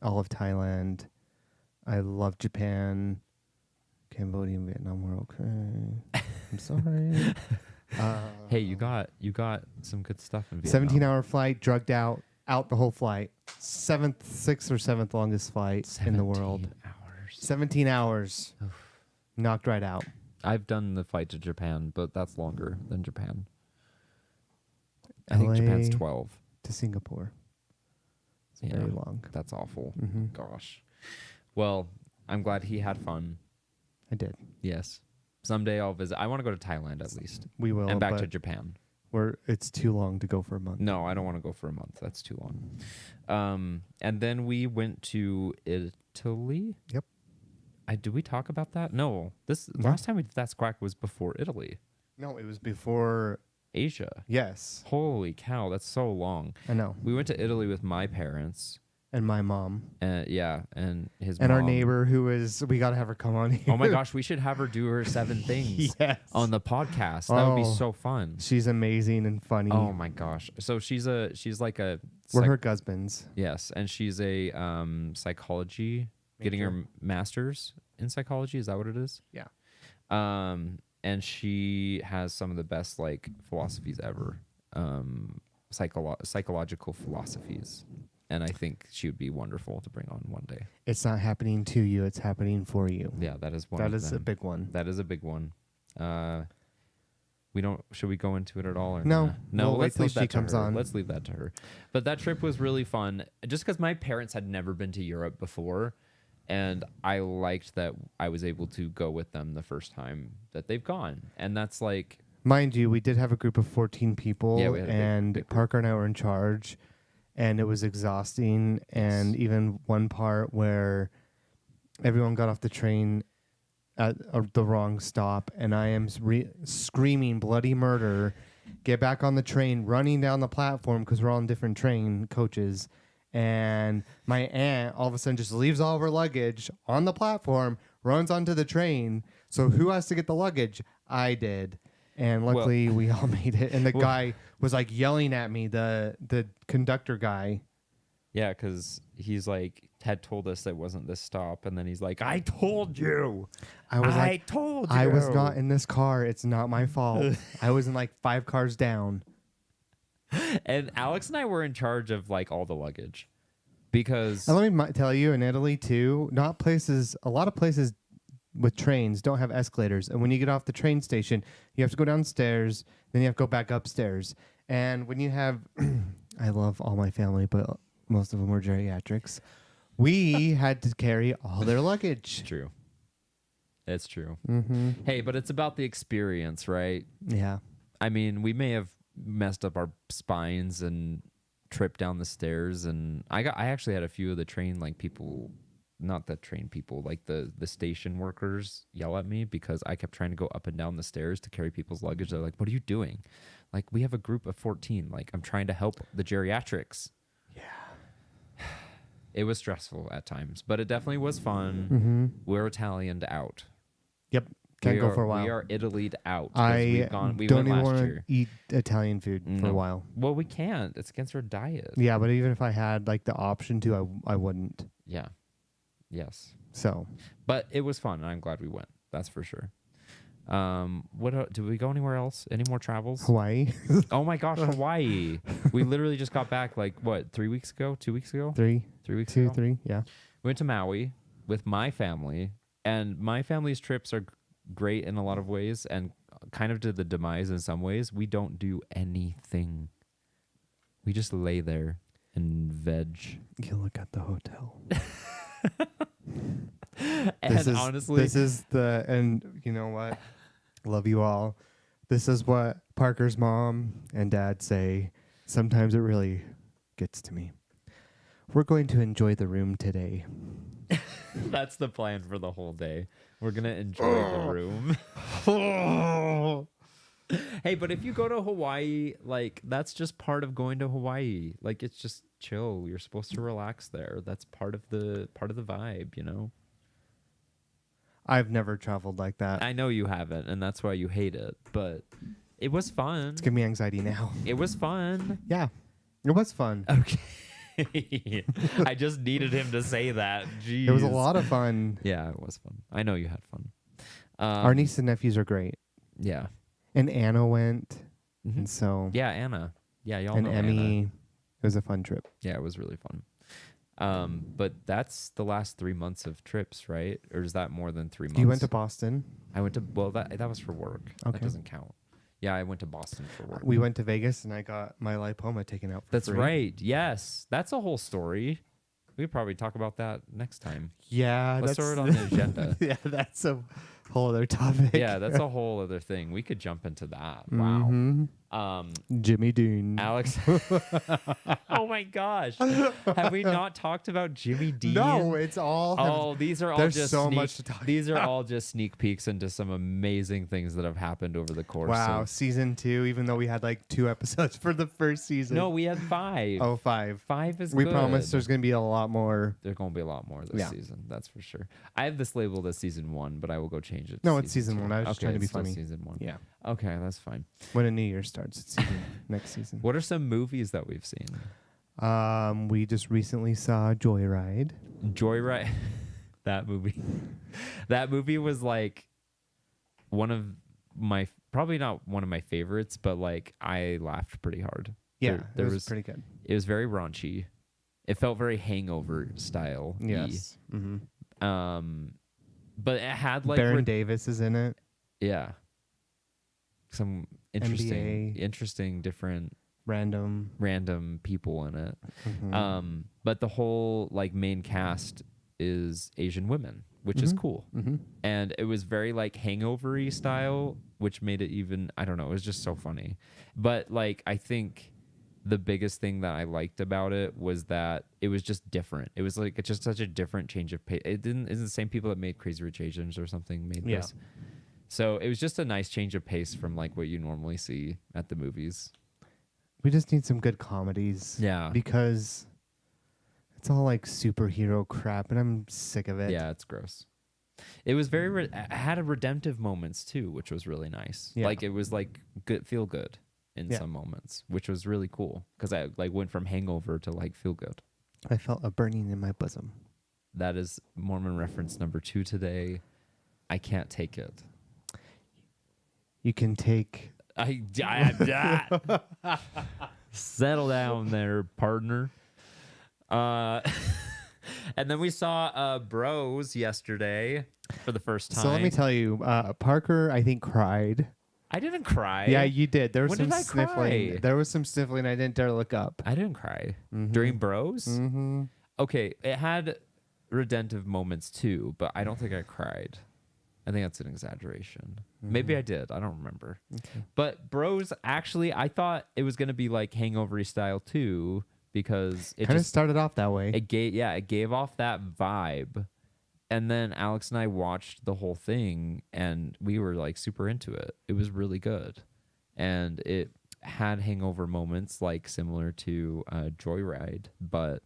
S2: of Thailand. I loved Japan. Cambodia and Vietnam were okay. I'm sorry.
S1: Hey, you got some good stuff in Vietnam.
S2: 17-hour flight, drugged out the whole flight. Sixth or seventh longest flight in the world.
S1: 17 hours.
S2: 17 hours.
S1: Oof.
S2: Knocked right out.
S1: I've done the flight to Japan, but that's longer than Japan. I think
S2: LA
S1: Japan's 12.
S2: to Singapore. It's very long.
S1: That's awful.
S2: Mm-hmm.
S1: Gosh. Well, I'm glad he had fun.
S2: I did.
S1: Yes. Someday I'll visit. I want to go to Thailand at least.
S2: We will.
S1: And back
S2: but
S1: to Japan.
S2: it's too long to go for a month.
S1: No, I don't want to go for a month. That's too long. And then we went to Italy.
S2: Yep.
S1: Did we talk about that? No.
S2: No.
S1: Last time we did That's Quack was before Italy.
S2: No, it was before
S1: Asia.
S2: Yes.
S1: Holy cow, that's so long.
S2: I know.
S1: We went to Italy with my parents.
S2: And my mom.
S1: And his
S2: And
S1: mom.
S2: our neighbor we got to have her come on here.
S1: Oh my gosh, we should have her do her 7 things
S2: Yes.
S1: on the podcast. That would be
S2: Oh.
S1: so fun.
S2: She's amazing and funny.
S1: Oh my gosh. So she's like a
S2: We're her husbands.
S1: yes, and she's a psychology, getting her master's in psychology. Is that what it is?
S2: Yeah.
S1: And she has some of the best like philosophies ever. Psychological philosophies. And I think she would be wonderful to bring on one day.
S2: It's not happening to you, it's happening for you.
S1: Yeah, that is one.
S2: That
S1: of
S2: is a
S1: them.
S2: big one.
S1: That is a big one. Should we go into it at all? Or
S2: No.
S1: nah? No.
S2: We'll wait
S1: Let's
S2: till
S1: leave
S2: she
S1: that to
S2: comes
S1: her.
S2: on.
S1: Let's leave that to her. But that trip was really fun, just because my parents had never been to Europe before, and I liked that I was able to go with them the first time that they've gone, and that's like.
S2: Mind you, we did have a group of 14 people,
S1: Yeah, we had a
S2: and
S1: big group.
S2: Parker and I were in charge, and it was exhausting. And even one part where everyone got off the train at the wrong stop, and I am screaming bloody murder, get back on the train, running down the platform because we're all in different train coaches. And my aunt all of a sudden just leaves all of her luggage on the platform, runs onto the train. So who has to get the luggage? I did. And luckily we all made it. And the guy was like yelling at me, the conductor guy.
S1: Yeah, because he's like had told us that it wasn't this stop, and then he's like, "I told you." I told you.
S2: I was not in this car. It's not my fault. I was in like 5 cars down.
S1: And Alex and I were in charge of like all the luggage, because
S2: And let me tell you, in Italy too, a lot of places with trains don't have escalators. And when you get off the train station, you have to go downstairs, then you have to go back upstairs. And when you have, I love all my family, but most of them were geriatrics. We had to carry all their luggage.
S1: true. It's true.
S2: Mm-hmm.
S1: Hey, but it's about the experience, right?
S2: Yeah.
S1: I mean, we may have messed up our spines and tripped down the stairs, and I actually had a few of the train like people, not the train people, like the station workers yell at me because I kept trying to go up and down the stairs to carry people's luggage. They're like, "What are you doing? Like, we have a group of 14. Like, I'm trying to help the geriatrics." Yeah. It was stressful at times, but it definitely was fun.
S2: Mm-hmm.
S1: We're Italianed out.
S2: Yep. Can't go for a while.
S1: We are Italied out.
S2: I
S1: We
S2: don't
S1: went
S2: even
S1: last
S2: want to
S1: year.
S2: eat Italian food for a
S1: No.
S2: while.
S1: Well, we can't. It's against our diet.
S2: Yeah, but even if I had like the option to, I wouldn't.
S1: Yeah. Yes.
S2: So
S1: But it was fun, and I'm glad we went. That's for sure. Do we go anywhere else? Any more travels?
S2: Hawaii,
S1: Oh my gosh, Hawaii. We literally just got back like what, 3 weeks ago? 2 weeks ago?
S2: 3,
S1: 3 weeks
S2: 2,
S1: ago?
S2: 3, yeah.
S1: We went to Maui with my family, and my family's trips are great in a lot of ways and kind of to the demise in some ways. We don't do anything. We just lay there. and veg.
S2: You look at the hotel.
S1: And honestly,
S2: this is the, and you know what? Love you all. This is what Parker's mom and dad say. Sometimes it really gets to me. We're going to enjoy the room today.
S1: that's the plan for the whole day. We're going to enjoy the room. Hey, but if you go to Hawaii, like that's just part of going to Hawaii. Like it's just chill. You're supposed to relax there. That's part of the vibe, you know?
S2: I've never traveled like that.
S1: I know you haven't, and that's why you hate it, but it was fun.
S2: It's giving me anxiety now.
S1: It was fun.
S2: Yeah, it was fun.
S1: Okay. I just needed him to say that. Jeez.
S2: It was a lot of fun.
S1: Yeah, it was fun. I know you had fun.
S2: Our niece and nephews are great.
S1: Yeah.
S2: And Anna went. And so.
S1: Yeah, Anna. Yeah, y'all
S2: and
S1: know
S2: Emmy.
S1: Anna.
S2: It was a fun trip.
S1: Yeah, it was really fun. But that's the last 3 months of trips, right? Or is that more than 3 months?
S2: You went to Boston.
S1: I went to, well, that was for work.
S2: Okay.
S1: That doesn't count. Yeah, I went to Boston for work.
S2: We went to Vegas and I got my lipoma taken out for
S1: That's
S2: free.
S1: right. Yes. That's a whole story. We could probably talk about that next time.
S2: Yeah.
S1: Let's throw it on the agenda.
S2: Yeah, that's a whole other topic.
S1: Yeah, that's a whole other thing. We could jump into that. Wow.
S2: Mm-hmm. Jimmy Dean.
S1: Alex. Oh my gosh. Have we not talked about Jimmy Dean?
S2: No, it's all.
S1: Oh, these are all
S2: there's
S1: just
S2: so
S1: sneak,
S2: much to talk
S1: These are all just sneak peeks into some amazing things that have happened over the course.
S2: Wow,
S1: of,
S2: season 2, even though we had like 2 episodes for the first season.
S1: No, we had 5.
S2: Oh, 5.
S1: 5 is
S2: we
S1: good.
S2: promised there's going to be a lot more.
S1: There's going to be a lot more this season. That's for sure. I have this labeled as season 1, but I will go change it.
S2: No, it's season 1. I was just trying to be
S1: it's still
S2: funny.
S1: Season 1.
S2: Yeah.
S1: Okay, that's fine.
S2: When a new year starts, it's next season.
S1: What are some movies that we've seen?
S2: We just recently saw Joyride.
S1: Joyride. That movie was like one of my, probably not one of my favorites, but like I laughed pretty hard.
S2: Yeah,
S1: there
S2: it was pretty good.
S1: It was very raunchy. It felt very Hangover style.
S2: Yes. Mm-hmm.
S1: But it had like
S2: Baron Davis is in it.
S1: Yeah. Some interesting different random people in it.
S2: Mm-hmm.
S1: But the whole like main cast is Asian women, which is cool.
S2: Mm-hmm.
S1: And it was very like hangover-y style, which made it even, I don't know, it was just so funny. But like I think the biggest thing that I liked about it was that it was just different. It was like it's just such a different change of pace. Isn't the same people that made Crazy Rich Asians or something made this. So it was just a nice change of pace from like what you normally see at the movies.
S2: We just need some good comedies.
S1: Yeah.
S2: Because it's all like superhero crap and I'm sick of it.
S1: Yeah, it's gross. It was very, it had a redemptive moments too, which was really nice.
S2: Yeah.
S1: Like it was like good, feel good in some moments, which was really cool. Because I like went from hangover to like feel good.
S2: I felt a burning in my bosom.
S1: That is Mormon reference number 2 today. I can't take it.
S2: You can take...
S1: Settle down there, partner. And then we saw Bros yesterday for the first time.
S2: So let me tell you, Parker, I think, cried.
S1: I didn't cry.
S2: Yeah, you did. There was
S1: When
S2: some
S1: did I
S2: sniffling.
S1: cry?
S2: There was some sniffling. I didn't dare look up.
S1: I didn't cry.
S2: Mm-hmm.
S1: During Bros?
S2: Mm-hmm.
S1: Okay, it had redemptive moments too, but I don't think I cried. I think that's an exaggeration. Maybe I did. I don't remember.
S2: Okay.
S1: But Bros, actually, I thought it was going to be like hangover-y style too, because it
S2: kind of
S1: just
S2: started off that way.
S1: it gave off that vibe. And then Alex and I watched the whole thing and we were like super into it. It was really good. And it had hangover moments like similar to Joyride, but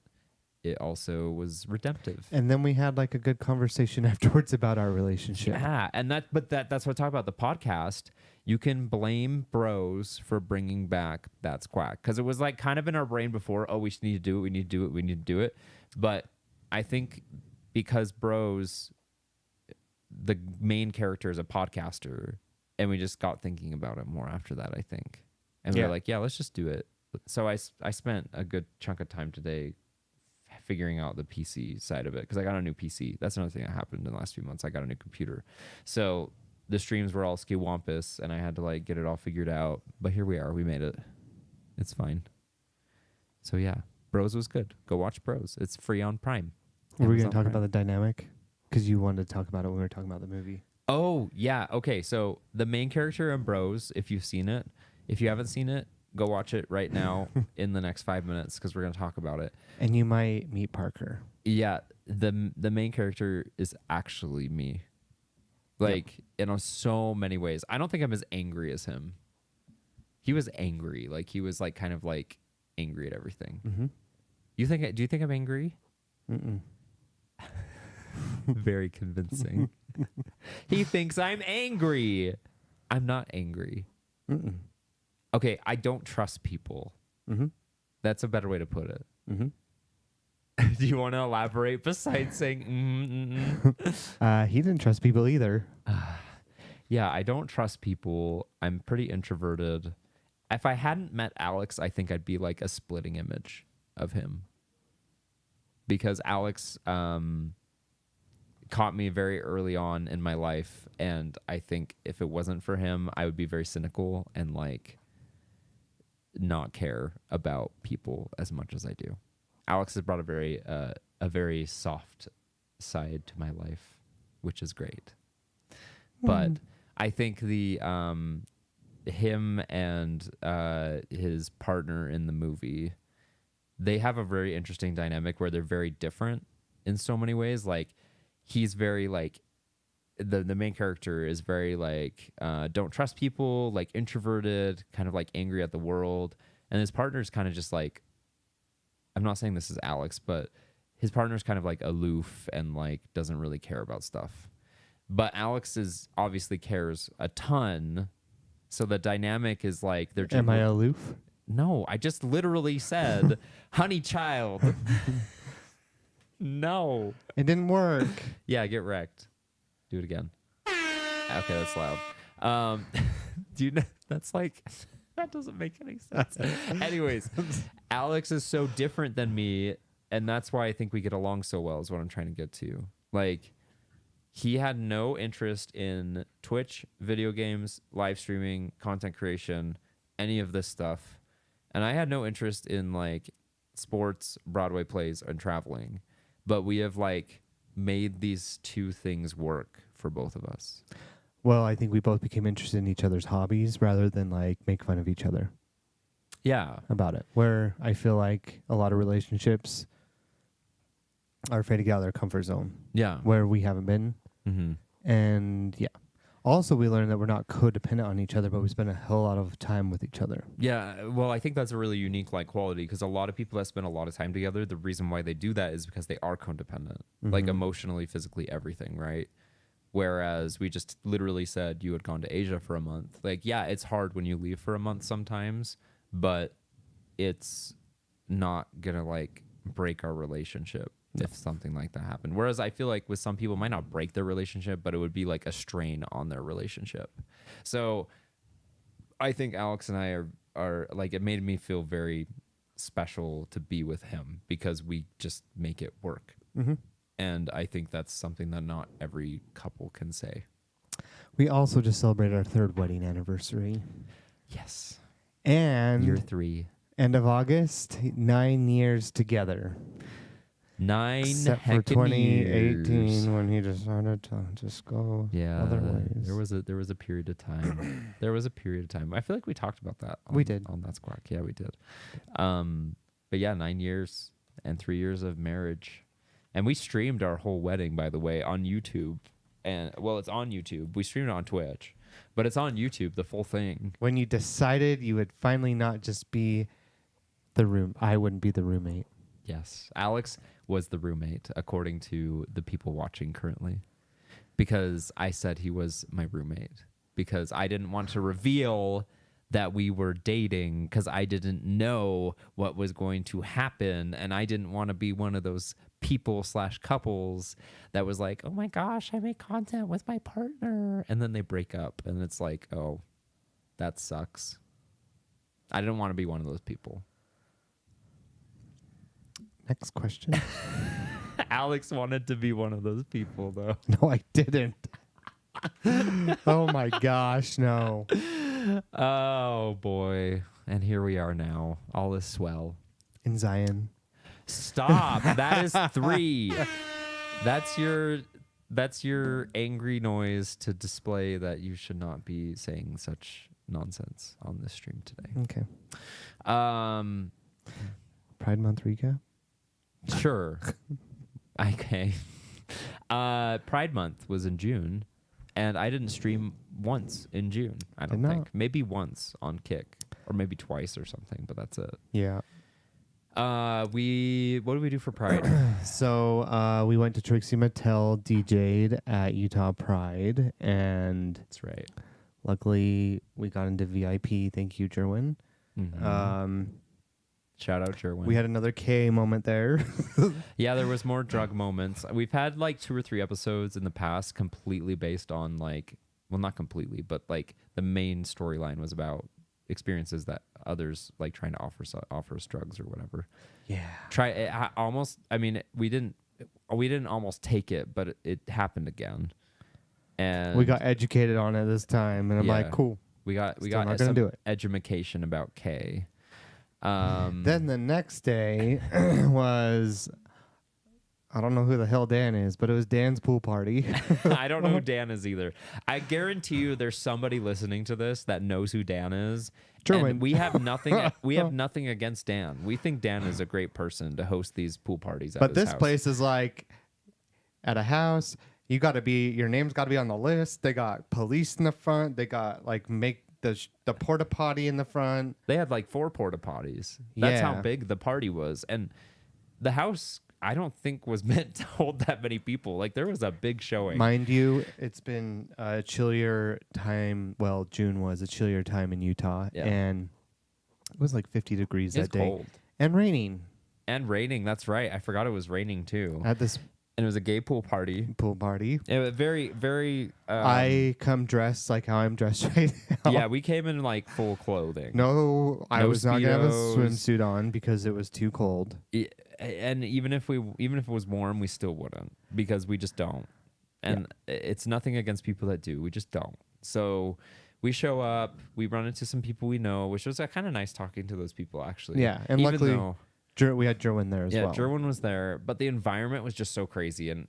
S1: it also was redemptive.
S2: And then we had like a good conversation afterwards about our relationship.
S1: Yeah, and that's what I talk about the podcast. You can blame Bros for bringing back That's Quack, because it was like kind of in our brain before. Oh, we need to do it. We need to do it. We need to do it. But I think because Bros, the main character is a podcaster, and we just got thinking about it more after that. I think, and we were like, yeah, let's just do it. So I spent a good chunk of time today figuring out the PC side of it, because I got a new PC. That's another thing that happened in the last few months. I got a new computer. So the streams were all skiwampus and I had to like get it all figured out. But here we are. We made it. It's fine. So yeah, Bros was good. Go watch Bros. It's free on Prime.
S2: Were we going
S1: Amazon
S2: to talk
S1: Prime.
S2: about the dynamic? Because you wanted to talk about it when we were talking about the movie.
S1: Oh, yeah. Okay, so the main character in Bros, if you've seen it, if you haven't seen it, go watch it right now in the next 5 minutes because we're going to talk about it.
S2: And you might meet Parker.
S1: Yeah, the main character is actually me. Like, in so many ways. I don't think I'm as angry as him. He was angry. Like, he was, like, kind of, like, angry at everything.
S2: Mm-hmm.
S1: Do you think I'm angry?
S2: Mm-mm.
S1: Very convincing. He thinks I'm angry. I'm not angry.
S2: Mm-mm.
S1: Okay, I don't trust people.
S2: Mm-hmm.
S1: That's a better way to put it.
S2: Mm-hmm.
S1: Do you want to elaborate besides saying
S2: He didn't trust people either.
S1: Yeah, I don't trust people. I'm pretty introverted. If I hadn't met Alex, I think I'd be like a splitting image of him. Because Alex caught me very early on in my life, and I think if it wasn't for him, I would be very cynical and like not care about people as much as I do. Alex has brought a very soft side to my life, which is great. But I think the him and his partner in the movie, they have a very interesting dynamic where they're very different in so many ways. Like, he's very like the main character is very like don't trust people, like introverted, kind of like angry at the world, and his partner's kind of just like, I'm not saying this is Alex, but his partner's kind of like aloof and like doesn't really care about stuff. But Alex is obviously cares a ton, so the dynamic is like they're.
S2: Am I aloof?
S1: No, I just literally said, honey child. No.
S2: It didn't work.
S1: Yeah, get wrecked. Do it again. Okay, that's loud. Do you know, that's like, that doesn't make any sense. Anyways, Alex is so different than me, and that's why I think we get along so well is what I'm trying to get to. Like, he had no interest in Twitch, video games, live streaming, content creation, any of this stuff. And I had no interest in like sports, Broadway plays, and traveling. But we have like made these two things work for both of us.
S2: Well, I think we both became interested in each other's hobbies rather than like make fun of each other.
S1: Yeah.
S2: About it. Where I feel like a lot of relationships are afraid to get out of their comfort zone.
S1: Yeah.
S2: Where we haven't been.
S1: Mm-hmm.
S2: And yeah. Also, we learned that we're not codependent on each other, but we spend a hell lot of time with each other.
S1: Yeah, well, I think that's a really unique like quality because a lot of people that spend a lot of time together, the reason why they do that is because they are codependent, like emotionally, physically, everything, right? Whereas we just literally said you had gone to Asia for a month. Like, yeah, it's hard when you leave for a month sometimes, but it's not gonna like break our relationship if something like that happened. Whereas I feel like with some people, it might not break their relationship, but it would be like a strain on their relationship. So I think Alex and I are like, it made me feel very special to be with him because we just make it work.
S2: Mm-hmm.
S1: And I think that's something that not every couple can say.
S2: We also just celebrated our 3rd wedding anniversary.
S1: Yes.
S2: And
S1: Year 3.
S2: End of August, 9 years together.
S1: 9
S2: Except for
S1: heckin'
S2: 2018
S1: years.
S2: when he decided to just go other ways.
S1: There was a period of time. There was a period of time. I feel like we talked about that.
S2: We did.
S1: On That's Quack. Yeah, we did. But yeah, 9 years and 3 years of marriage. And we streamed our whole wedding, by the way, on YouTube. And well, it's on YouTube. We streamed it on Twitch, but it's on YouTube, the full thing.
S2: When you decided you would finally not just be I wouldn't be the roommate.
S1: Yes. Alex was the roommate, according to the people watching currently, because I said he was my roommate because I didn't want to reveal that we were dating because I didn't know what was going to happen. And I didn't want to be one of those people/couples that was like, oh my gosh, I make content with my partner. And then they break up and it's like, oh, that sucks. I didn't want to be one of those people.
S2: Next question.
S1: Alex wanted to be one of those people, though.
S2: No, I didn't. Oh my gosh, no.
S1: Oh boy. And here we are now. All is swell.
S2: In Zion.
S1: Stop. That is 3. That's your angry noise to display that you should not be saying such nonsense on this stream today.
S2: Okay.
S1: Um,
S2: Pride Month recap?
S1: sure. Okay. Pride Month was in June, and I didn't stream once in June. I don't
S2: Did
S1: think.
S2: not.
S1: Maybe once on Kick, or maybe twice or something, but that's it.
S2: Yeah.
S1: What did we do for Pride?
S2: So we went to Trixie Mattel DJ'd at Utah Pride, and
S1: That's right.
S2: luckily we got into VIP. Thank you, Jerwin.
S1: Shout out Sherwin.
S2: We had another K moment there.
S1: Yeah, there was more drug moments. We've had like 2 or 3 episodes in the past completely based on like, well, not completely, but like the main storyline was about experiences that others like trying to offer us drugs or whatever.
S2: Yeah.
S1: We didn't almost take it, but it happened again. And
S2: We got educated on it this time, and I'm like,
S1: Yeah.
S2: cool.
S1: we got
S2: Still not gonna
S1: some
S2: do it.
S1: education about K.
S2: Then the next day was, I don't know who the hell Dan is, but it was Dan's pool party.
S1: I don't know who Dan is either. I guarantee you there's somebody listening to this that knows who Dan is.
S2: Jerwin.
S1: And we have nothing against Dan. We think Dan is a great person to host these pool parties at
S2: But
S1: his
S2: this
S1: house.
S2: place is like at a house. You got to be, your name's got to be on the list. They got police in the front. They got like make the porta potty in the front.
S1: They had like 4 porta potties. That's how
S2: Yeah.
S1: big the party was. And the house, I don't think was meant to hold that many people. Like there was a big showing.
S2: Mind you, it's been a chillier time. Well, June was a chillier time in Utah,
S1: Yeah.
S2: and it was like 50 degrees
S1: It's
S2: that day,
S1: cold.
S2: and raining
S1: And raining, that's right. I forgot it was raining too.
S2: at this
S1: And it was a gay pool party.
S2: pool party.
S1: It was very, very
S2: I come dressed like how I'm dressed right now.
S1: yeah, we came in like full clothing.
S2: No, I
S1: No
S2: was not gonna have a
S1: Speedos.
S2: swimsuit on because it was too cold.
S1: And even if it was warm, we still wouldn't because we just don't. And it's nothing against people that do. We just don't. So we show up, we run into some people we know, which was kind of nice talking to those people actually.
S2: Yeah, and
S1: Even
S2: luckily
S1: though-
S2: we had Jerwin there as well.
S1: Jerwin was there, but the environment was just so crazy, and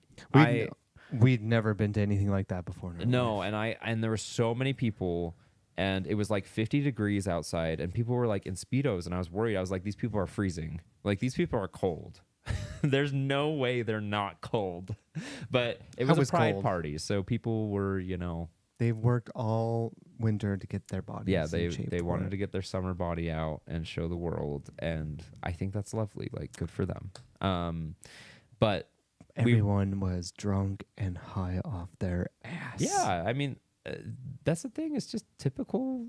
S2: We'd never been to anything like that before. in our life.
S1: and there were so many people, and it was like 50 degrees outside, and people were like in Speedos, and I was worried. I was like, these people are freezing. Like these people are cold. There's no way they're not cold. But it was
S2: I was
S1: a pride
S2: cold.
S1: party, so people were,
S2: They've worked all winter to get their bodies.
S1: yeah,
S2: in shape
S1: they
S2: for
S1: wanted
S2: it.
S1: to get their summer body out and show the world, and I think that's lovely. Like, good for them. But
S2: Everyone was drunk and high off their ass.
S1: yeah, I mean, that's the thing. It's just typical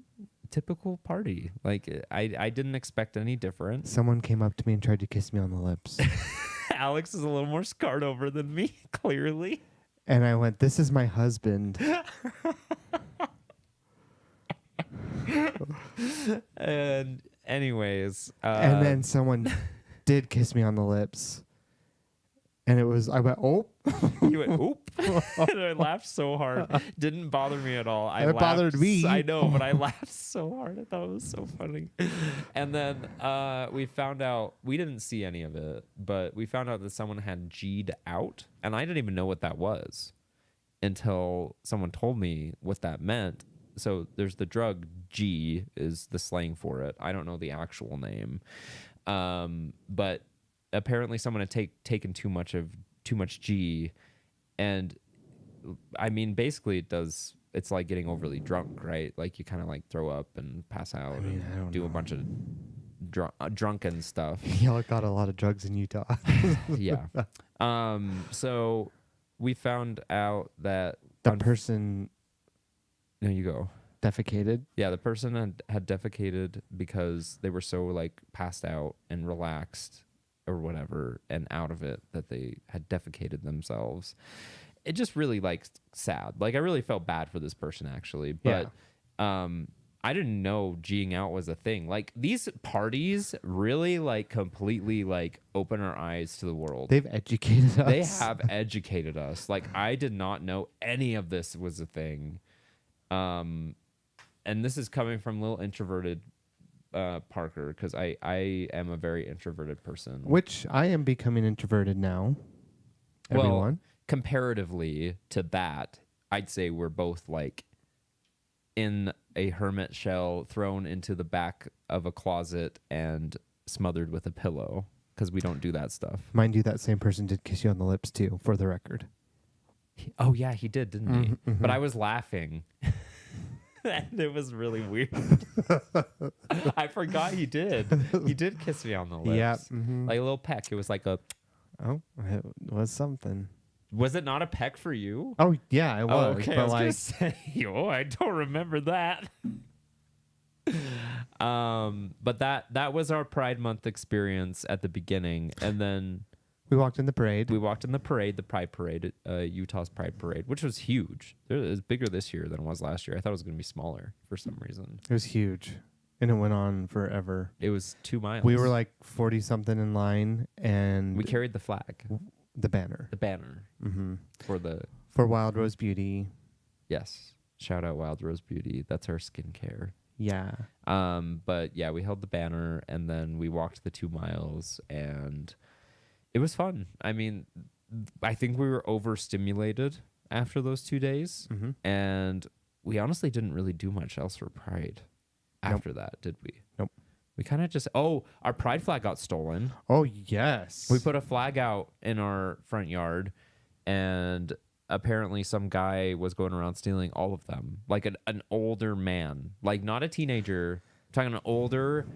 S1: party. Like, I didn't expect any different.
S2: Someone came up to me and tried to kiss me on the lips.
S1: Alex is a little more scarred over than me, clearly.
S2: And I went, "This is my husband."
S1: And anyways,
S2: And then someone did kiss me on the lips. And I went, "Oh."
S1: you went oop, and I laughed so hard. Didn't bother me at all.
S2: It bothered me.
S1: I know, but I laughed so hard. I thought it was so funny. And then we found out, we didn't see any of it, but we found out that someone had G'd out, and I didn't even know what that was until someone told me what that meant. So there's the drug G is the slang for it. I don't know the actual name, but apparently someone had taken too much G, and I mean basically it's like getting overly drunk, right? Like you kind of like throw up and pass out
S2: I
S1: and
S2: don't
S1: do
S2: know.
S1: a bunch of drunken stuff.
S2: Y'all got a lot of drugs in Utah.
S1: Yeah. So we found out that
S2: The person
S1: no, you go.
S2: defecated.
S1: Yeah, the person had defecated because they were so like passed out and relaxed or whatever and out of it that they had defecated themselves. It just really like sad. Like I really felt bad for this person actually, but I didn't know G'ing out was a thing. Like these parties really like completely like open our eyes to the world.
S2: They've educated us.
S1: They have educated us. Like I did not know any of this was a thing. And this is coming from little introverted Parker, because I am a very introverted person.
S2: Which I am becoming introverted now.
S1: Well,
S2: Everyone.
S1: comparatively to that, I'd say we're both like in a hermit shell, thrown into the back of a closet and smothered with a pillow, because we don't do that stuff.
S2: Mind you, that same person did kiss you on the lips too, for the record.
S1: Oh yeah, he did, didn't he?
S2: Mm-hmm.
S1: But I was laughing. And it was really weird. I forgot he did. He did kiss me on the lips.
S2: Yeah. Mm-hmm.
S1: Like a little peck. It was like a...
S2: Oh, it was something.
S1: Was it not a peck for you?
S2: Oh, yeah, it was.
S1: Oh, okay.
S2: But
S1: I was
S2: like,
S1: gonna say, I don't remember that. But that was our Pride Month experience at the beginning, and then
S2: we walked in the parade.
S1: we walked in the parade, the Pride Parade, Utah's Pride Parade, which was huge. It was bigger this year than it was last year. I thought it was gonna be smaller for some reason.
S2: It was huge, and it went on forever.
S1: It was 2 miles.
S2: We were like 40 something in line, and
S1: we carried the flag,
S2: the banner
S1: mm-hmm.
S2: for Wild Rose Beauty.
S1: Yes. Shout out Wild Rose Beauty. That's our skincare.
S2: Yeah.
S1: But yeah, we held the banner, and then we walked the 2 miles, and it was fun. I mean, I think we were overstimulated after those 2 days,
S2: Mm-hmm.
S1: and we honestly didn't really do much else for Pride after that, did we?
S2: Nope.
S1: We kind of just, our Pride flag got stolen.
S2: Oh, yes.
S1: We put a flag out in our front yard, and apparently some guy was going around stealing all of them. Like an older man, like not a teenager. I'm talking an older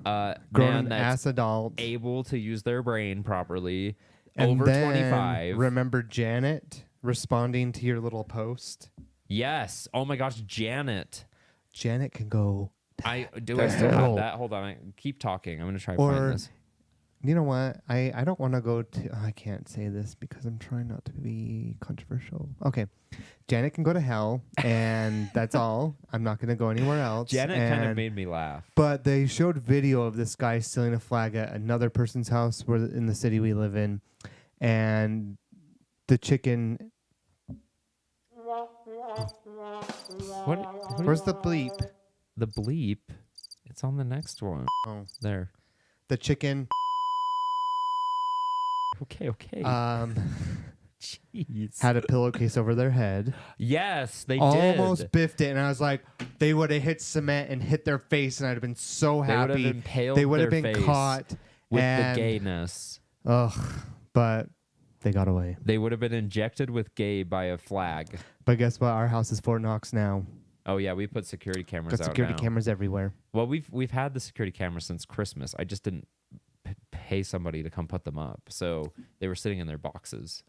S1: man that's
S2: ass adult,
S1: able to use their brain properly,
S2: and
S1: over
S2: then
S1: 25.
S2: Remember Janet responding to your little post?
S1: Yes. Oh my gosh, Janet.
S2: Janet can go.
S1: I still have that? Hold on. Keep talking. I'm going to try to find this.
S2: You know what? I don't want to go to... I can't say this because I'm trying not to be controversial. Okay. Janet can go to hell, and that's all. I'm not going to go anywhere else.
S1: Janet kind of made me laugh.
S2: But they showed video of this guy stealing a flag at another person's house in the city we live in, and the chicken... Where's the bleep?
S1: The bleep? It's on the next one.
S2: Oh.
S1: There.
S2: The chicken...
S1: Okay. Jeez.
S2: Had a pillowcase over their head.
S1: Yes, they
S2: Almost
S1: did.
S2: biffed it, and I was like, they would have hit cement and hit their face, and I'd have been so happy.
S1: They would have impaled
S2: They would have
S1: their
S2: been
S1: face
S2: caught
S1: with
S2: and,
S1: the gayness.
S2: Ugh, but they got away.
S1: They would have been injected with gay by a flag.
S2: But guess what? Our house is Fort Knox now.
S1: Oh yeah, we put security cameras out
S2: Got security
S1: now.
S2: cameras everywhere.
S1: Well, we've had the security cameras since Christmas. I just didn't pay somebody to come put them up, so they were sitting in their boxes.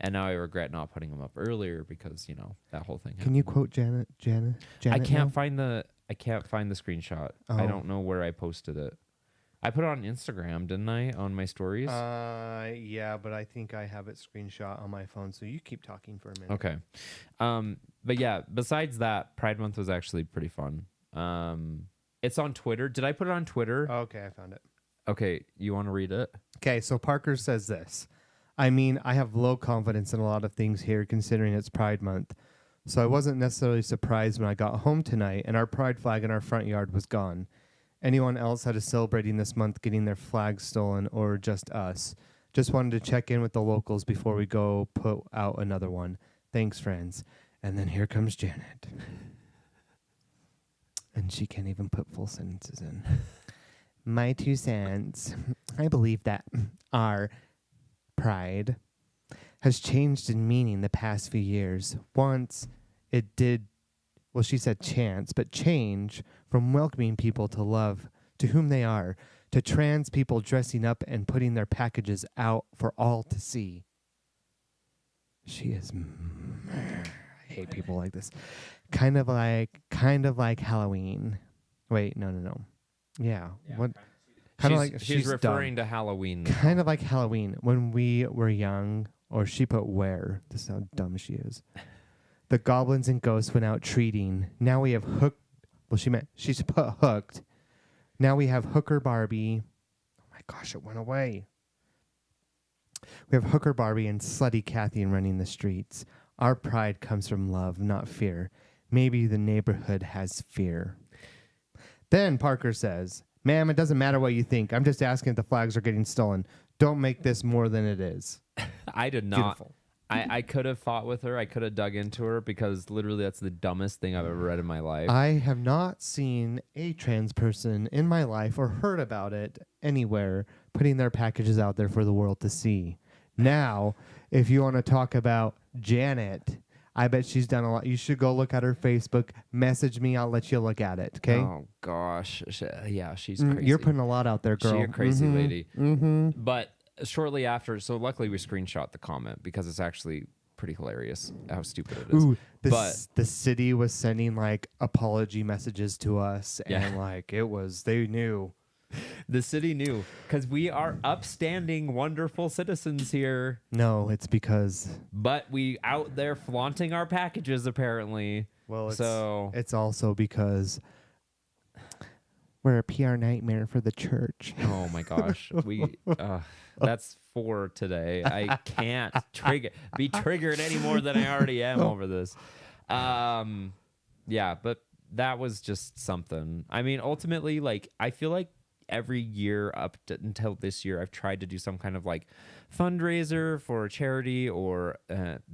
S1: And now I regret not putting them up earlier because that whole thing.
S2: Can you quote Janet?
S1: I can't find the screenshot. I don't know where I posted it. I put it on Instagram, didn't I? On my stories.
S2: Yeah, but I think I have it screenshot on my phone. So you keep talking for a minute.
S1: Okay. But yeah, besides that, Pride Month was actually pretty fun. It's on Twitter. Did I put it on Twitter?
S2: Okay, I found it.
S1: Okay, you want to read it?
S2: Okay, so Parker says this. I mean, I have low confidence in a lot of things here, considering it's Pride Month. So I wasn't necessarily surprised when I got home tonight and our pride flag in our front yard was gone. Anyone else that is celebrating this month getting their flag stolen, or just us? Just wanted to check in with the locals before we go put out another one. Thanks, friends. And then here comes Janet. And she can't even put full sentences in. My 2 cents. I believe that our pride has changed in meaning the past few years. Once it did, well, she said chance, but change from welcoming people to love to whom they are, to trans people dressing up and putting their packages out for all to see. She is... I hate people like this. Kind of like Halloween. Wait, no. Yeah. What? Kind of like
S1: she's referring
S2: dumb.
S1: to Halloween. Now.
S2: Kind of like Halloween when we were young, or she put where. This is how dumb she is. The goblins and ghosts went out treating. Now we have hooked. Well, she's put hooked. Now we have Hooker Barbie. Oh my gosh, it went away. We have Hooker Barbie and Slutty Kathy running the streets. Our pride comes from love, not fear. Maybe the neighborhood has fear. Then Parker says, "Ma'am, it doesn't matter what you think. I'm just asking if the flags are getting stolen. Don't make this more than it is."
S1: I did not.
S2: Beautiful.
S1: I could have fought with her. I could have dug into her because literally that's the dumbest thing I've ever read in my life.
S2: I have not seen a trans person in my life or heard about it anywhere putting their packages out there for the world to see. Now, if you want to talk about Janet, I bet she's done a lot. You should go look at her Facebook. Message me. I'll let you look at it. Okay?
S1: Oh, gosh. Yeah, she's crazy.
S2: You're putting a lot out there, girl.
S1: She's a crazy lady.
S2: Mm-hmm.
S1: But shortly after, so luckily we screenshot the comment because it's actually pretty hilarious how stupid it is.
S2: Ooh,
S1: but
S2: the city was sending like apology messages to us, and like they knew.
S1: The city knew because we are upstanding, wonderful citizens here.
S2: No, it's because.
S1: But we out there flaunting our packages apparently.
S2: Well,
S1: so
S2: it's also because we're a PR nightmare for the church.
S1: Oh my gosh, that's for today. I can't be triggered any more than I already am over this. Yeah, but that was just something. I mean, ultimately, like I feel like every year until this year, I've tried to do some kind of like fundraiser for a charity or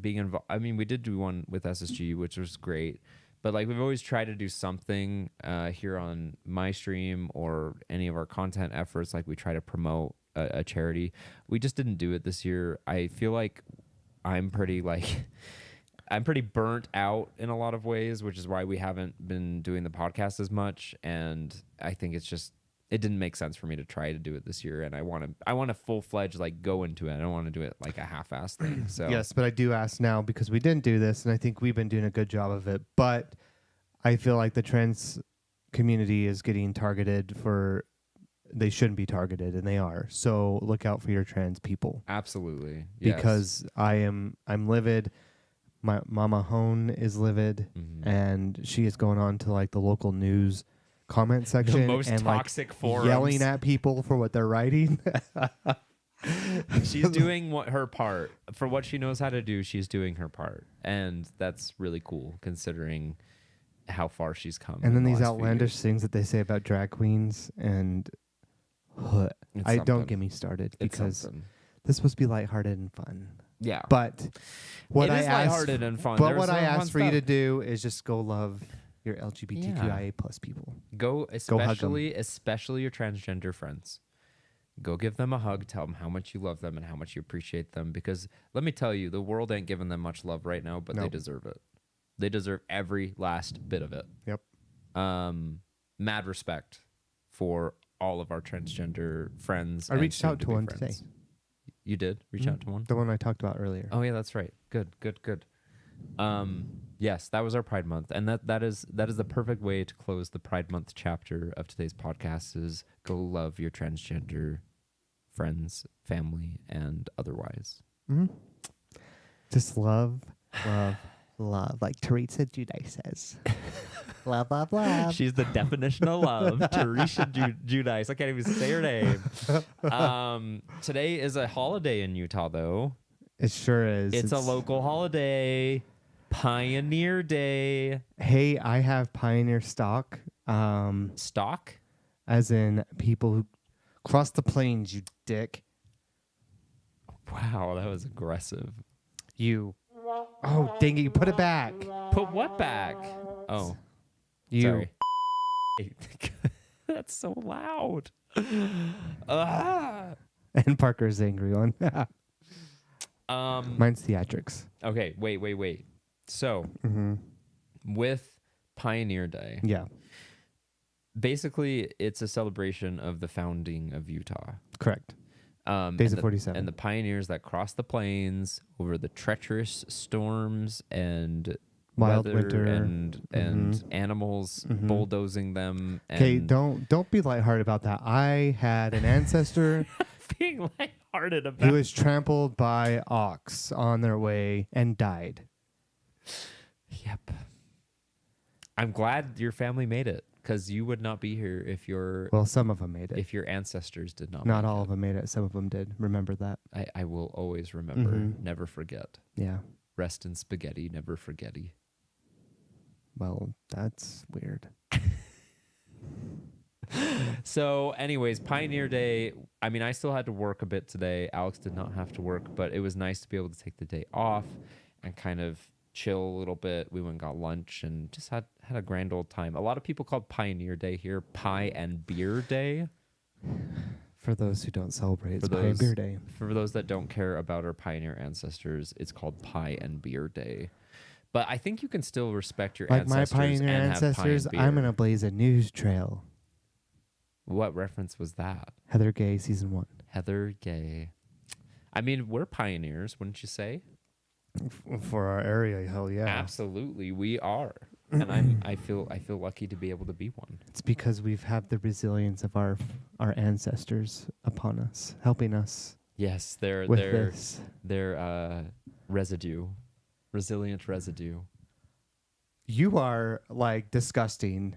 S1: being involved. I mean, we did do one with SSG, which was great. But like we've always tried to do something here on my stream or any of our content efforts. Like we try to promote a charity. We just didn't do it this year. I feel like I'm pretty burnt out in a lot of ways, which is why we haven't been doing the podcast as much. And I think it didn't make sense for me to try to do it this year. And I want to full-fledged like go into it. I don't want to do it like a half-assed thing. So
S2: yes, but I do ask now because we didn't do this, and I think we've been doing a good job of it. But I feel like the trans community is getting targeted for they shouldn't be targeted, and they are. So look out for your trans people.
S1: Absolutely.
S2: Because I'm livid. My Mama Hone is livid, and she is going on to like the local news comment section
S1: the most
S2: and
S1: toxic
S2: like
S1: forums.
S2: yelling at people for what they're writing.
S1: She's doing her part for what she knows how to do. She's doing her part, and that's really cool considering how far she's come.
S2: And then these outlandish things that they say about drag queens, and don't get me started because this is supposed to be lighthearted and fun.
S1: Yeah,
S2: but what I asked,
S1: lighthearted and fun.
S2: But what I asked for you to do is just go love your LGBTQIA plus people.
S1: Go especially your transgender friends. Go give them a hug. Tell them how much you love them and how much you appreciate them. Because let me tell you, the world ain't giving them much love right now, but they deserve it. They deserve every last bit of it.
S2: Yep.
S1: Mad respect for all of our transgender friends.
S2: I reached out to one today.
S1: You did reach out to one?
S2: The one I talked about earlier.
S1: Oh yeah, that's right. Good. Yes, that was our Pride Month, and that is the perfect way to close the Pride Month chapter of today's podcast. Is go love your transgender friends, family, and otherwise.
S2: Just love, like Teresa Giudice says. Love, love, love.
S1: She's the definition of love. Teresa Giudice. I can't even say her name. Today is a holiday in Utah, though.
S2: It sure is.
S1: It's a local holiday. Pioneer Day.
S2: Hey, I have Pioneer stock.
S1: Stock?
S2: As in people who cross the plains, you dick.
S1: Wow, that was aggressive.
S2: You. Oh, dang it. You put it back.
S1: Put what back? Oh.
S2: You.
S1: Sorry. That's so loud.
S2: And Parker's the angry one. Mine's theatrics.
S1: Okay, wait. So, with Pioneer Day, basically it's a celebration of the founding of Utah.
S2: Correct. Days of 47.
S1: And the pioneers that crossed the plains over the treacherous storms and
S2: wild
S1: weather
S2: winter
S1: and animals bulldozing them.
S2: Okay, don't be lighthearted about that. I had an ancestor
S1: being lighthearted about
S2: who was trampled by ox on their way and died.
S1: Yep. I'm glad your family made it, because you would not be here if
S2: some of them made it.
S1: If your ancestors did not.
S2: Not all of them made it. Some of them did. Remember that.
S1: I will always remember. Never forget.
S2: Yeah.
S1: Rest in spaghetti. Never forgetty.
S2: Well, that's weird.
S1: So, anyways, Pioneer Day. I mean, I still had to work a bit today. Alex did not have to work, but it was nice to be able to take the day off and kind of chill a little bit. We went and got lunch and just had a grand old time. A lot of people called Pioneer Day here Pie and Beer Day.
S2: For those who don't celebrate, it's Pie and Beer Day.
S1: For those that don't care about our pioneer ancestors, it's called Pie and Beer Day. But I think you can still respect your
S2: like
S1: ancestors.
S2: My pioneer
S1: and
S2: ancestors,
S1: have pie and
S2: I'm
S1: beer.
S2: going to blaze a news trail.
S1: What reference was that?
S2: Heather Gay, season 1.
S1: Heather Gay. I mean, we're pioneers, wouldn't you say?
S2: For our area, hell yeah.
S1: Absolutely, we are. And I feel lucky to be able to be one.
S2: It's because we've had the resilience of our ancestors upon us, helping us.
S1: Yes,
S2: with this.
S1: their residue, resilient residue.
S2: You are like disgusting.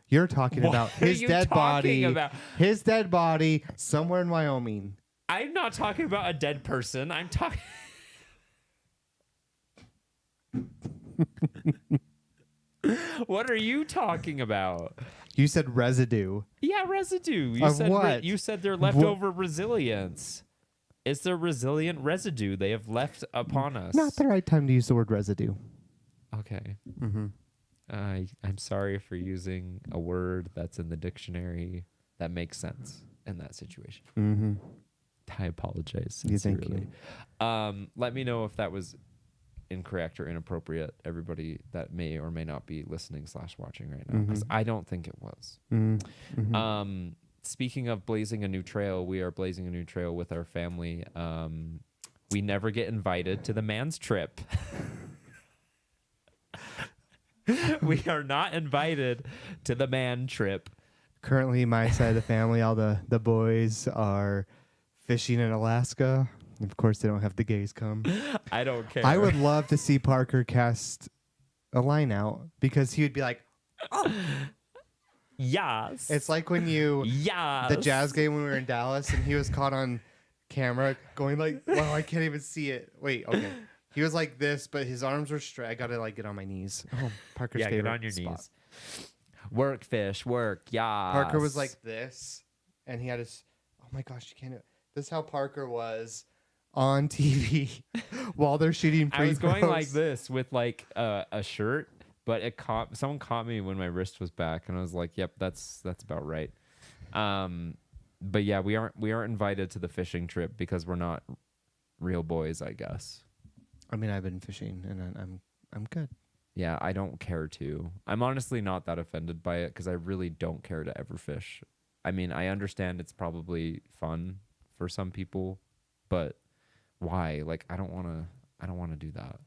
S2: You're talking
S1: What
S2: about
S1: are
S2: his
S1: you
S2: dead
S1: talking
S2: body.
S1: about?
S2: His dead body somewhere in Wyoming.
S1: I'm not talking about a dead person. I'm talking. What are you talking about?
S2: You said residue.
S1: Yeah, residue. You
S2: Of
S1: said
S2: what?
S1: you said their leftover resilience. It's their resilient residue they have left upon us.
S2: Not the right time to use the word residue.
S1: Okay.
S2: Mm-hmm.
S1: I'm sorry for using a word that's in the dictionary that makes sense in that situation.
S2: Mm-hmm.
S1: I apologize
S2: Yeah, thank
S1: sincerely. Let me know if that was incorrect or inappropriate, everybody that may or may not be listening / watching right now, because I don't think it was.
S2: Mm-hmm.
S1: Speaking of blazing a new trail, we are blazing a new trail with our family. We never get invited to the man's trip. We are not invited to the man trip.
S2: Currently, my side of the family, all the boys are fishing in Alaska. Of course, they don't have the gays come.
S1: I don't care.
S2: I would love to see Parker cast a line out because he would be like, oh.
S1: Yes.
S2: It's like when you,
S1: yes.
S2: the jazz game when we were in Dallas and he was caught on camera going like, well, I can't even see it. Wait, okay. He was like this, but his arms were straight. I got to like get on my knees. Oh, Parker's favorite
S1: get on your
S2: spot.
S1: knees. Work, fish, work. Yeah.
S2: Parker was like this and he had his, oh my gosh, you can't do it. This is how Parker was on TV while they're shooting free
S1: I was going
S2: throws.
S1: like this with like a shirt, but someone caught me when my wrist was back, and I was like, "Yep, that's about right." But yeah, we aren't invited to the fishing trip because we're not real boys, I guess.
S2: I mean, I've been fishing and I'm good.
S1: Yeah, I don't care to. I'm honestly not that offended by it because I really don't care to ever fish. I mean, I understand it's probably fun for some people, but why? Like, I don't want to do that.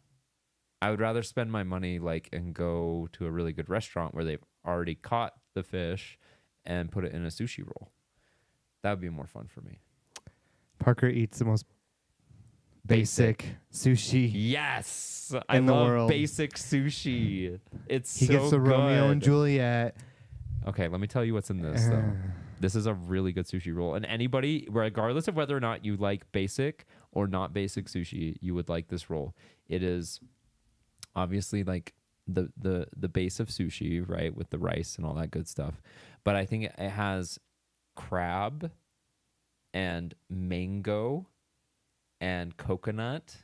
S1: I would rather spend my money like and go to a really good restaurant where they've already caught the fish and put it in a sushi roll. That would be more fun for me.
S2: Parker eats the most basic sushi.
S1: Yes,
S2: in
S1: I
S2: the
S1: love
S2: world.
S1: basic sushi.
S2: He gets the Romeo and Juliet.
S1: Okay, let me tell you what's in this though. This is a really good sushi roll, and anybody, regardless of whether or not you like basic or not basic sushi, you would like this roll. It is obviously like the base of sushi, right, with the rice and all that good stuff. But I think it has crab and mango and coconut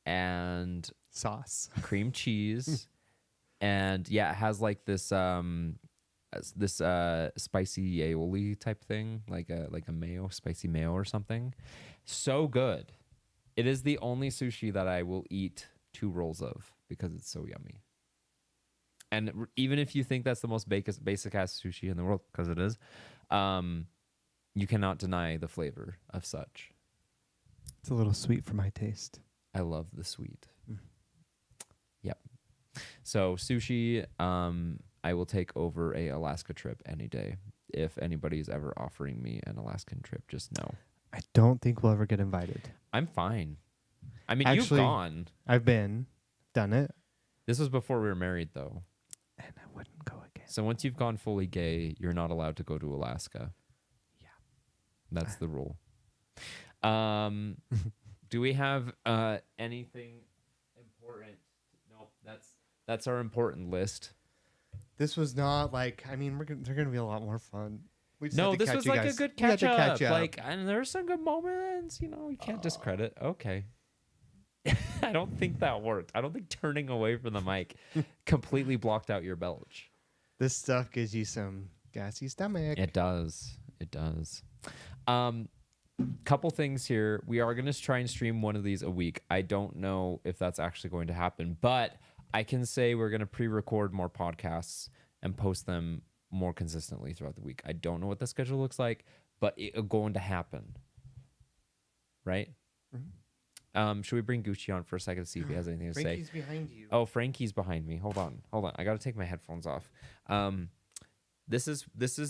S1: and
S2: Sauce.
S1: cream cheese. And yeah, it has like this spicy aioli type thing, like a mayo, spicy mayo or something. So good. It is the only sushi that I will eat 2 rolls of because it's so yummy. And even if you think that's the most basic ass sushi in the world, because it is, you cannot deny the flavor of such.
S2: It's a little sweet for my taste.
S1: I love the sweet. Yep. So sushi, I will take over a Alaska trip any day. If anybody's ever offering me an Alaskan trip, just know.
S2: I don't think we'll ever get invited.
S1: I'm fine. I mean,
S2: Actually,
S1: you've gone.
S2: I've done it.
S1: This was before we were married, though.
S2: And I wouldn't go again.
S1: So once you've gone fully gay, you're not allowed to go to Alaska.
S2: Yeah.
S1: That's the rule. Do we have anything important? Nope. That's our important list.
S2: This was not like. I mean, they're gonna be a lot more fun. We just had
S1: No,
S2: to
S1: this
S2: catch
S1: was
S2: you
S1: like a
S2: guys.
S1: good
S2: We had
S1: catch
S2: to
S1: up.
S2: catch up.
S1: Like, and there's some good moments. You know, you can't discredit. Okay. I don't think that worked. I don't think turning away from the mic completely blocked out your belch.
S2: This stuff gives you some gassy stomach.
S1: It does. It does. Couple things here. We are going to try and stream one of these a week. I don't know if that's actually going to happen, but I can say we're going to pre-record more podcasts and post them more consistently throughout the week. I don't know what the schedule looks like, but it's going to happen. Right? Mm-hmm. Should we bring Gucci on for a second to see if he has anything to say?
S2: Frankie's behind you.
S1: Oh, Frankie's behind me. Hold on. I got to take my headphones off. This is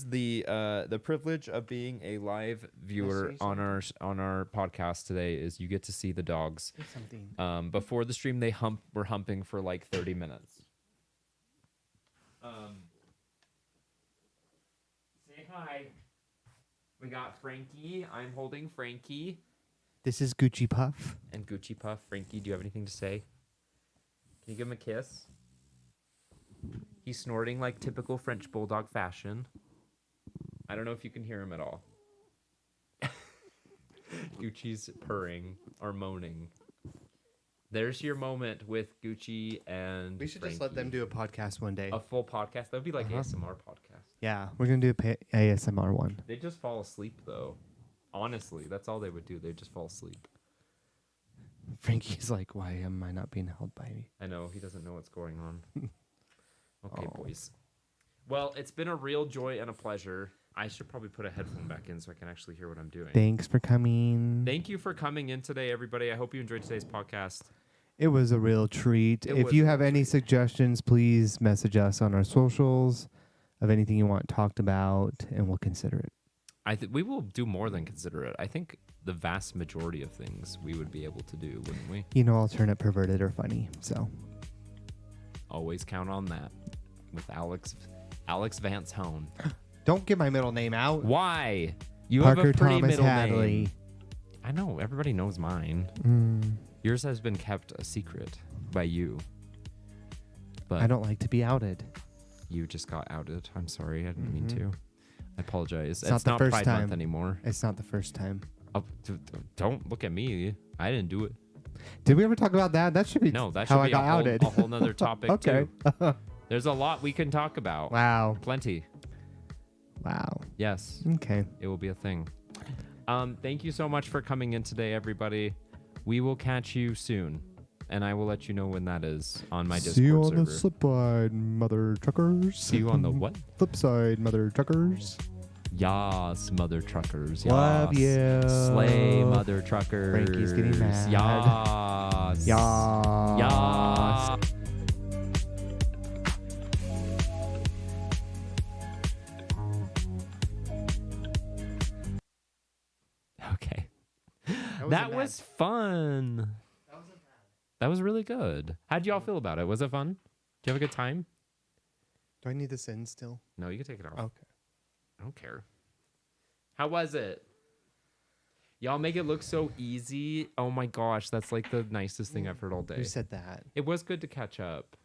S1: the privilege of being a live viewer on our podcast today is you get to see the dogs. Before the stream they were humping for like 30 minutes. Say hi. We got Frankie. I'm holding Frankie.
S2: This is Gucci Puff.
S1: And Gucci Puff. Frankie, do you have anything to say? Can you give him a kiss? He's snorting like typical French bulldog fashion. I don't know if you can hear him at all. Gucci's purring or moaning. There's your moment with Gucci and
S2: We should
S1: Frankie.
S2: just let them do a podcast one day.
S1: A full podcast. That would be like ASMR podcast.
S2: Yeah, we're going to do a ASMR one.
S1: They just fall asleep though. Honestly, that's all they would do. They'd just fall asleep.
S2: Frankie's like, why am I not being held by me?
S1: I know. He doesn't know what's going on. Okay, boys. Well, it's been a real joy and a pleasure. I should probably put a headphone back in so I can actually hear what I'm doing.
S2: Thanks for coming.
S1: Thank you for coming in today, everybody. I hope you enjoyed today's podcast.
S2: It was a real treat. If you have any suggestions, please message us on our socials of anything you want talked about, and we'll consider it.
S1: We will do more than consider it. I think the vast majority of things we would be able to do, wouldn't we?
S2: You know, alternate, perverted, or funny. So
S1: always count on that with Alex Vance Hone.
S2: Don't get my middle name out.
S1: Why? You
S2: Parker
S1: have a pretty
S2: Thomas
S1: middle
S2: Hadley.
S1: name. I know. Everybody knows mine. Yours has been kept a secret by you. But
S2: I don't like to be outed.
S1: You just got outed. I'm sorry. I didn't mean to. I apologize.
S2: It's not the first
S1: Pride
S2: time.
S1: Month anymore.
S2: It's not the first time.
S1: Oh, don't look at me. I didn't do it.
S2: Did we ever talk about that? That should be
S1: No, that
S2: how
S1: should
S2: I
S1: be
S2: got outed.
S1: a whole nother topic
S2: Okay.
S1: too. There's a lot we can talk about.
S2: Wow.
S1: Plenty.
S2: Wow.
S1: Yes.
S2: Okay.
S1: It will be a thing. Thank you so much for coming in today, everybody. We will catch you soon, and I will let you know when that is on my Discord
S2: See you on
S1: server.
S2: the flip side, mother truckers.
S1: See you on the what?
S2: Flip side, mother truckers.
S1: Yas, mother truckers. Yas.
S2: Love you.
S1: Slay, mother truckers.
S2: Frankie's getting mad.
S1: Yas.
S2: Yas.
S1: Yas. Okay. That was fun. That was really good. How'd y'all feel about it? Was it fun? Did you have a good time?
S2: Do I need this in still?
S1: No, you can take it off.
S2: Okay.
S1: I don't care. How was it? Y'all make it look so easy. Oh my gosh, that's like the nicest thing I've heard all day.
S2: Who said that?
S1: It was good to catch up.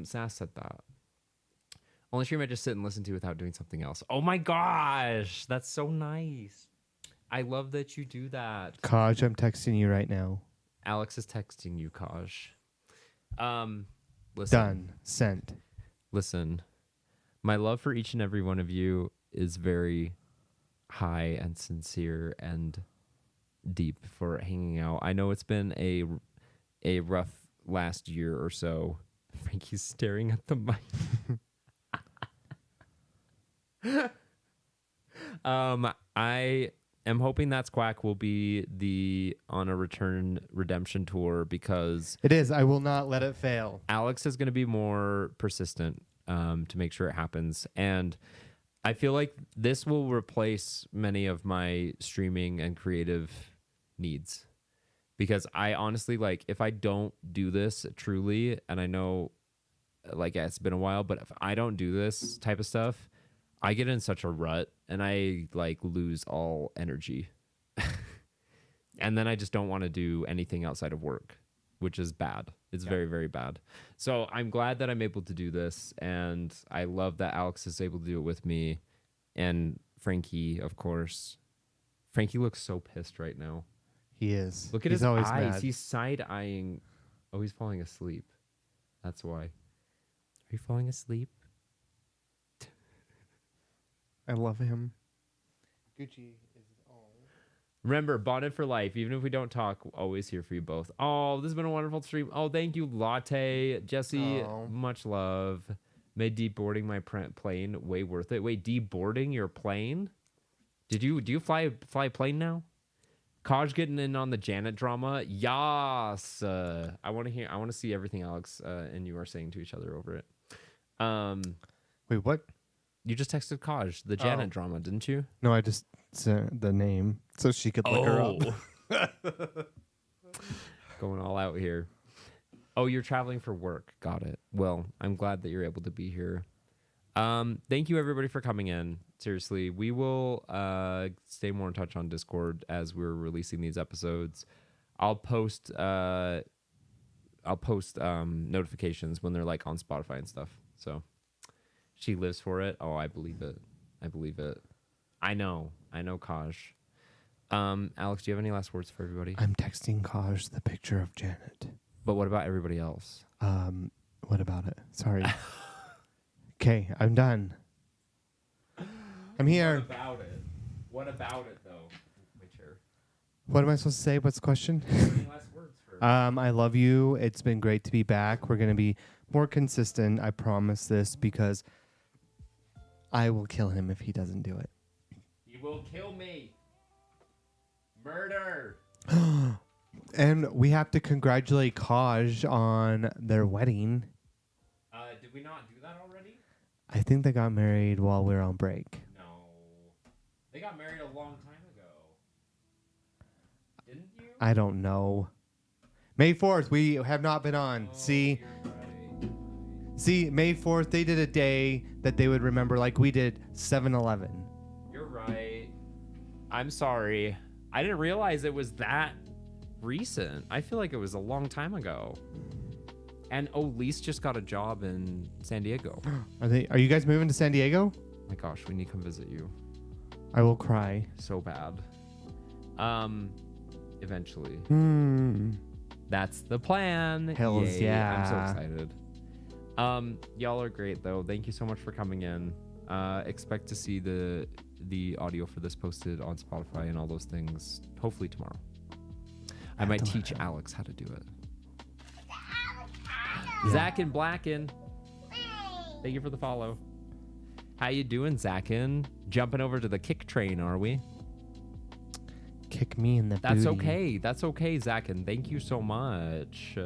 S1: Sass said that. Only stream I just sit and listen to without doing something else. Oh my gosh, that's so nice. I love that you do that.
S2: Kaj, I'm texting you right now.
S1: Alex is texting you, Kaj. Listen.
S2: Done. Sent.
S1: Listen. My love for each and every one of you is very high and sincere and deep for hanging out. I know it's been a rough last year or so. Frankie's staring at the mic. I am hoping that's Quack will be on a return redemption tour because
S2: it is. I will not let it fail.
S1: Alex is going to be more persistent to make sure it happens. And I feel like this will replace many of my streaming and creative needs. Because I honestly, like, if I don't do this truly, and I know, like, it's been a while, but if I don't do this type of stuff, I get in such a rut and I, like, lose all energy. And then I just don't want to do anything outside of work. which is bad. It's
S2: Yeah.
S1: very, very bad. So I'm glad that I'm able to do this, and I love that Alex is able to do it with me, and Frankie, of course. Frankie looks so pissed right now.
S2: He is.
S1: Look at
S2: He's
S1: his
S2: always
S1: eyes.
S2: mad.
S1: He's side-eyeing. Oh, he's falling asleep. That's why. Are you falling asleep?
S2: I love him. Gucci is all.
S1: Remember, bonded for life. Even if we don't talk, always here for you both. Oh, this has been a wonderful stream. Oh, thank you, Latte. Jesse,
S2: Oh.
S1: much love. Made deboarding my plane way worth it. Wait, deboarding your plane? Do you fly a plane now? Kaj getting in on the Janet drama. Yas. I want to see everything Alex and you are saying to each other over it.
S2: Wait, what?
S1: You just texted Kaj the Janet drama, didn't you?
S2: No, I just sent the name so she could look her up.
S1: Going all out here. Oh, you're traveling for work. Got it. Well, I'm glad that you're able to be here. Thank you everybody for coming in. Seriously, we will stay more in touch on Discord as we're releasing these episodes. I'll post notifications when they're like on Spotify and stuff. So she lives for it. Oh, I believe it. I know, Kaj. Alex, do you have any last words for everybody?
S2: I'm texting Kaj the picture of Janet.
S1: But what about everybody else?
S2: What about it? Sorry. Okay, I'm done. I'm here.
S1: What about it, though? My chair.
S2: What am I supposed to say? What's the question?
S1: Any last words for
S2: I love you. It's been great to be back. We're going to be more consistent. I promise this because I will kill him if he doesn't do it.
S1: He will kill me. Murder.
S2: And we have to congratulate Kaj on their wedding.
S1: Did we not do that already?
S2: I think they got married while we were on break.
S1: No. They got married a long time ago. Didn't you?
S2: I don't know. May 4th, we have not been on.
S1: Oh,
S2: See,
S1: you're right.
S2: See, May 4th, they did a day that they would remember like we did 7-Eleven.
S1: You're right. I'm sorry. I didn't realize it was that recent. I feel like it was a long time ago. And Elise just got a job in San Diego.
S2: Are you guys moving to San Diego?
S1: My gosh, we need to come visit you.
S2: I will cry.
S1: So bad. Eventually. That's the plan.
S2: Hells
S1: Yay.
S2: yeah.
S1: I'm so excited. Y'all are great though. Thank you so much for coming in. Expect to see the audio for this posted on Spotify and all those things hopefully tomorrow. I might teach Alex how to do it. Yeah. Zachin Blacken. Thank you for the follow. How you doing, Zachin? Jumping over to the kick train, are we?
S2: Kick me in the
S1: That's
S2: booty.
S1: okay. That's okay, Zachin. Thank you so much.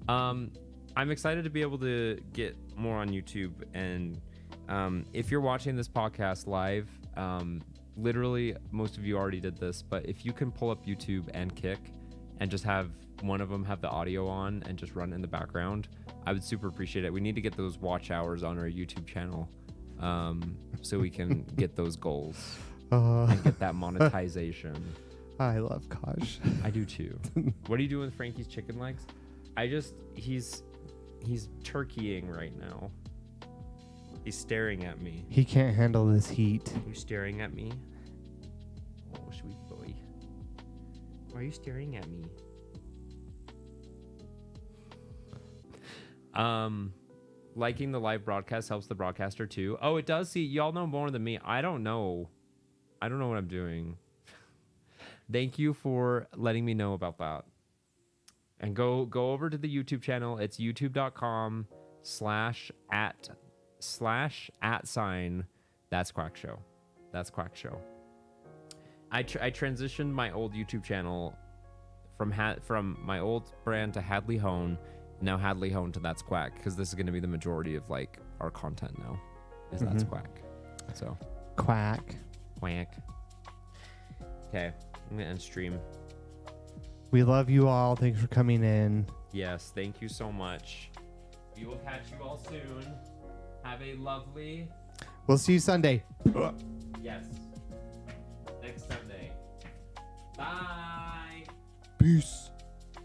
S1: I'm excited to be able to get more on YouTube. And if you're watching this podcast live, literally most of you already did this, but if you can pull up YouTube and Kick and just have one of them have the audio on and just run in the background, I would super appreciate it. We need to get those watch hours on our YouTube channel so we can get those goals and get that monetization.
S2: I love Kaj.
S1: I do too. What are you doing with Frankie's chicken legs? He's turkeying right now. He's staring at me.
S2: He can't handle this heat.
S1: Are you staring at me? Oh, sweet boy. Why are you staring at me? Liking the live broadcast helps the broadcaster too. Oh, it does. See, y'all know more than me. I don't know what I'm doing. Thank you for letting me know about that. And go over to the YouTube channel. It's youtube.com/@ That's Quack Show. That's Quack Show. I transitioned my old YouTube channel from my old brand to Hadley Hone. Now Hadley Hone to That's Quack, because this is going to be the majority of like our content now. Is That's Quack. So
S2: Quack.
S1: Okay, I'm gonna end stream.
S2: We love you all. Thanks for coming in.
S1: Yes, thank you so much. We will catch you all soon. Have a lovely.
S2: We'll see you Sunday.
S1: Yes. Next Sunday. Bye.
S2: Peace.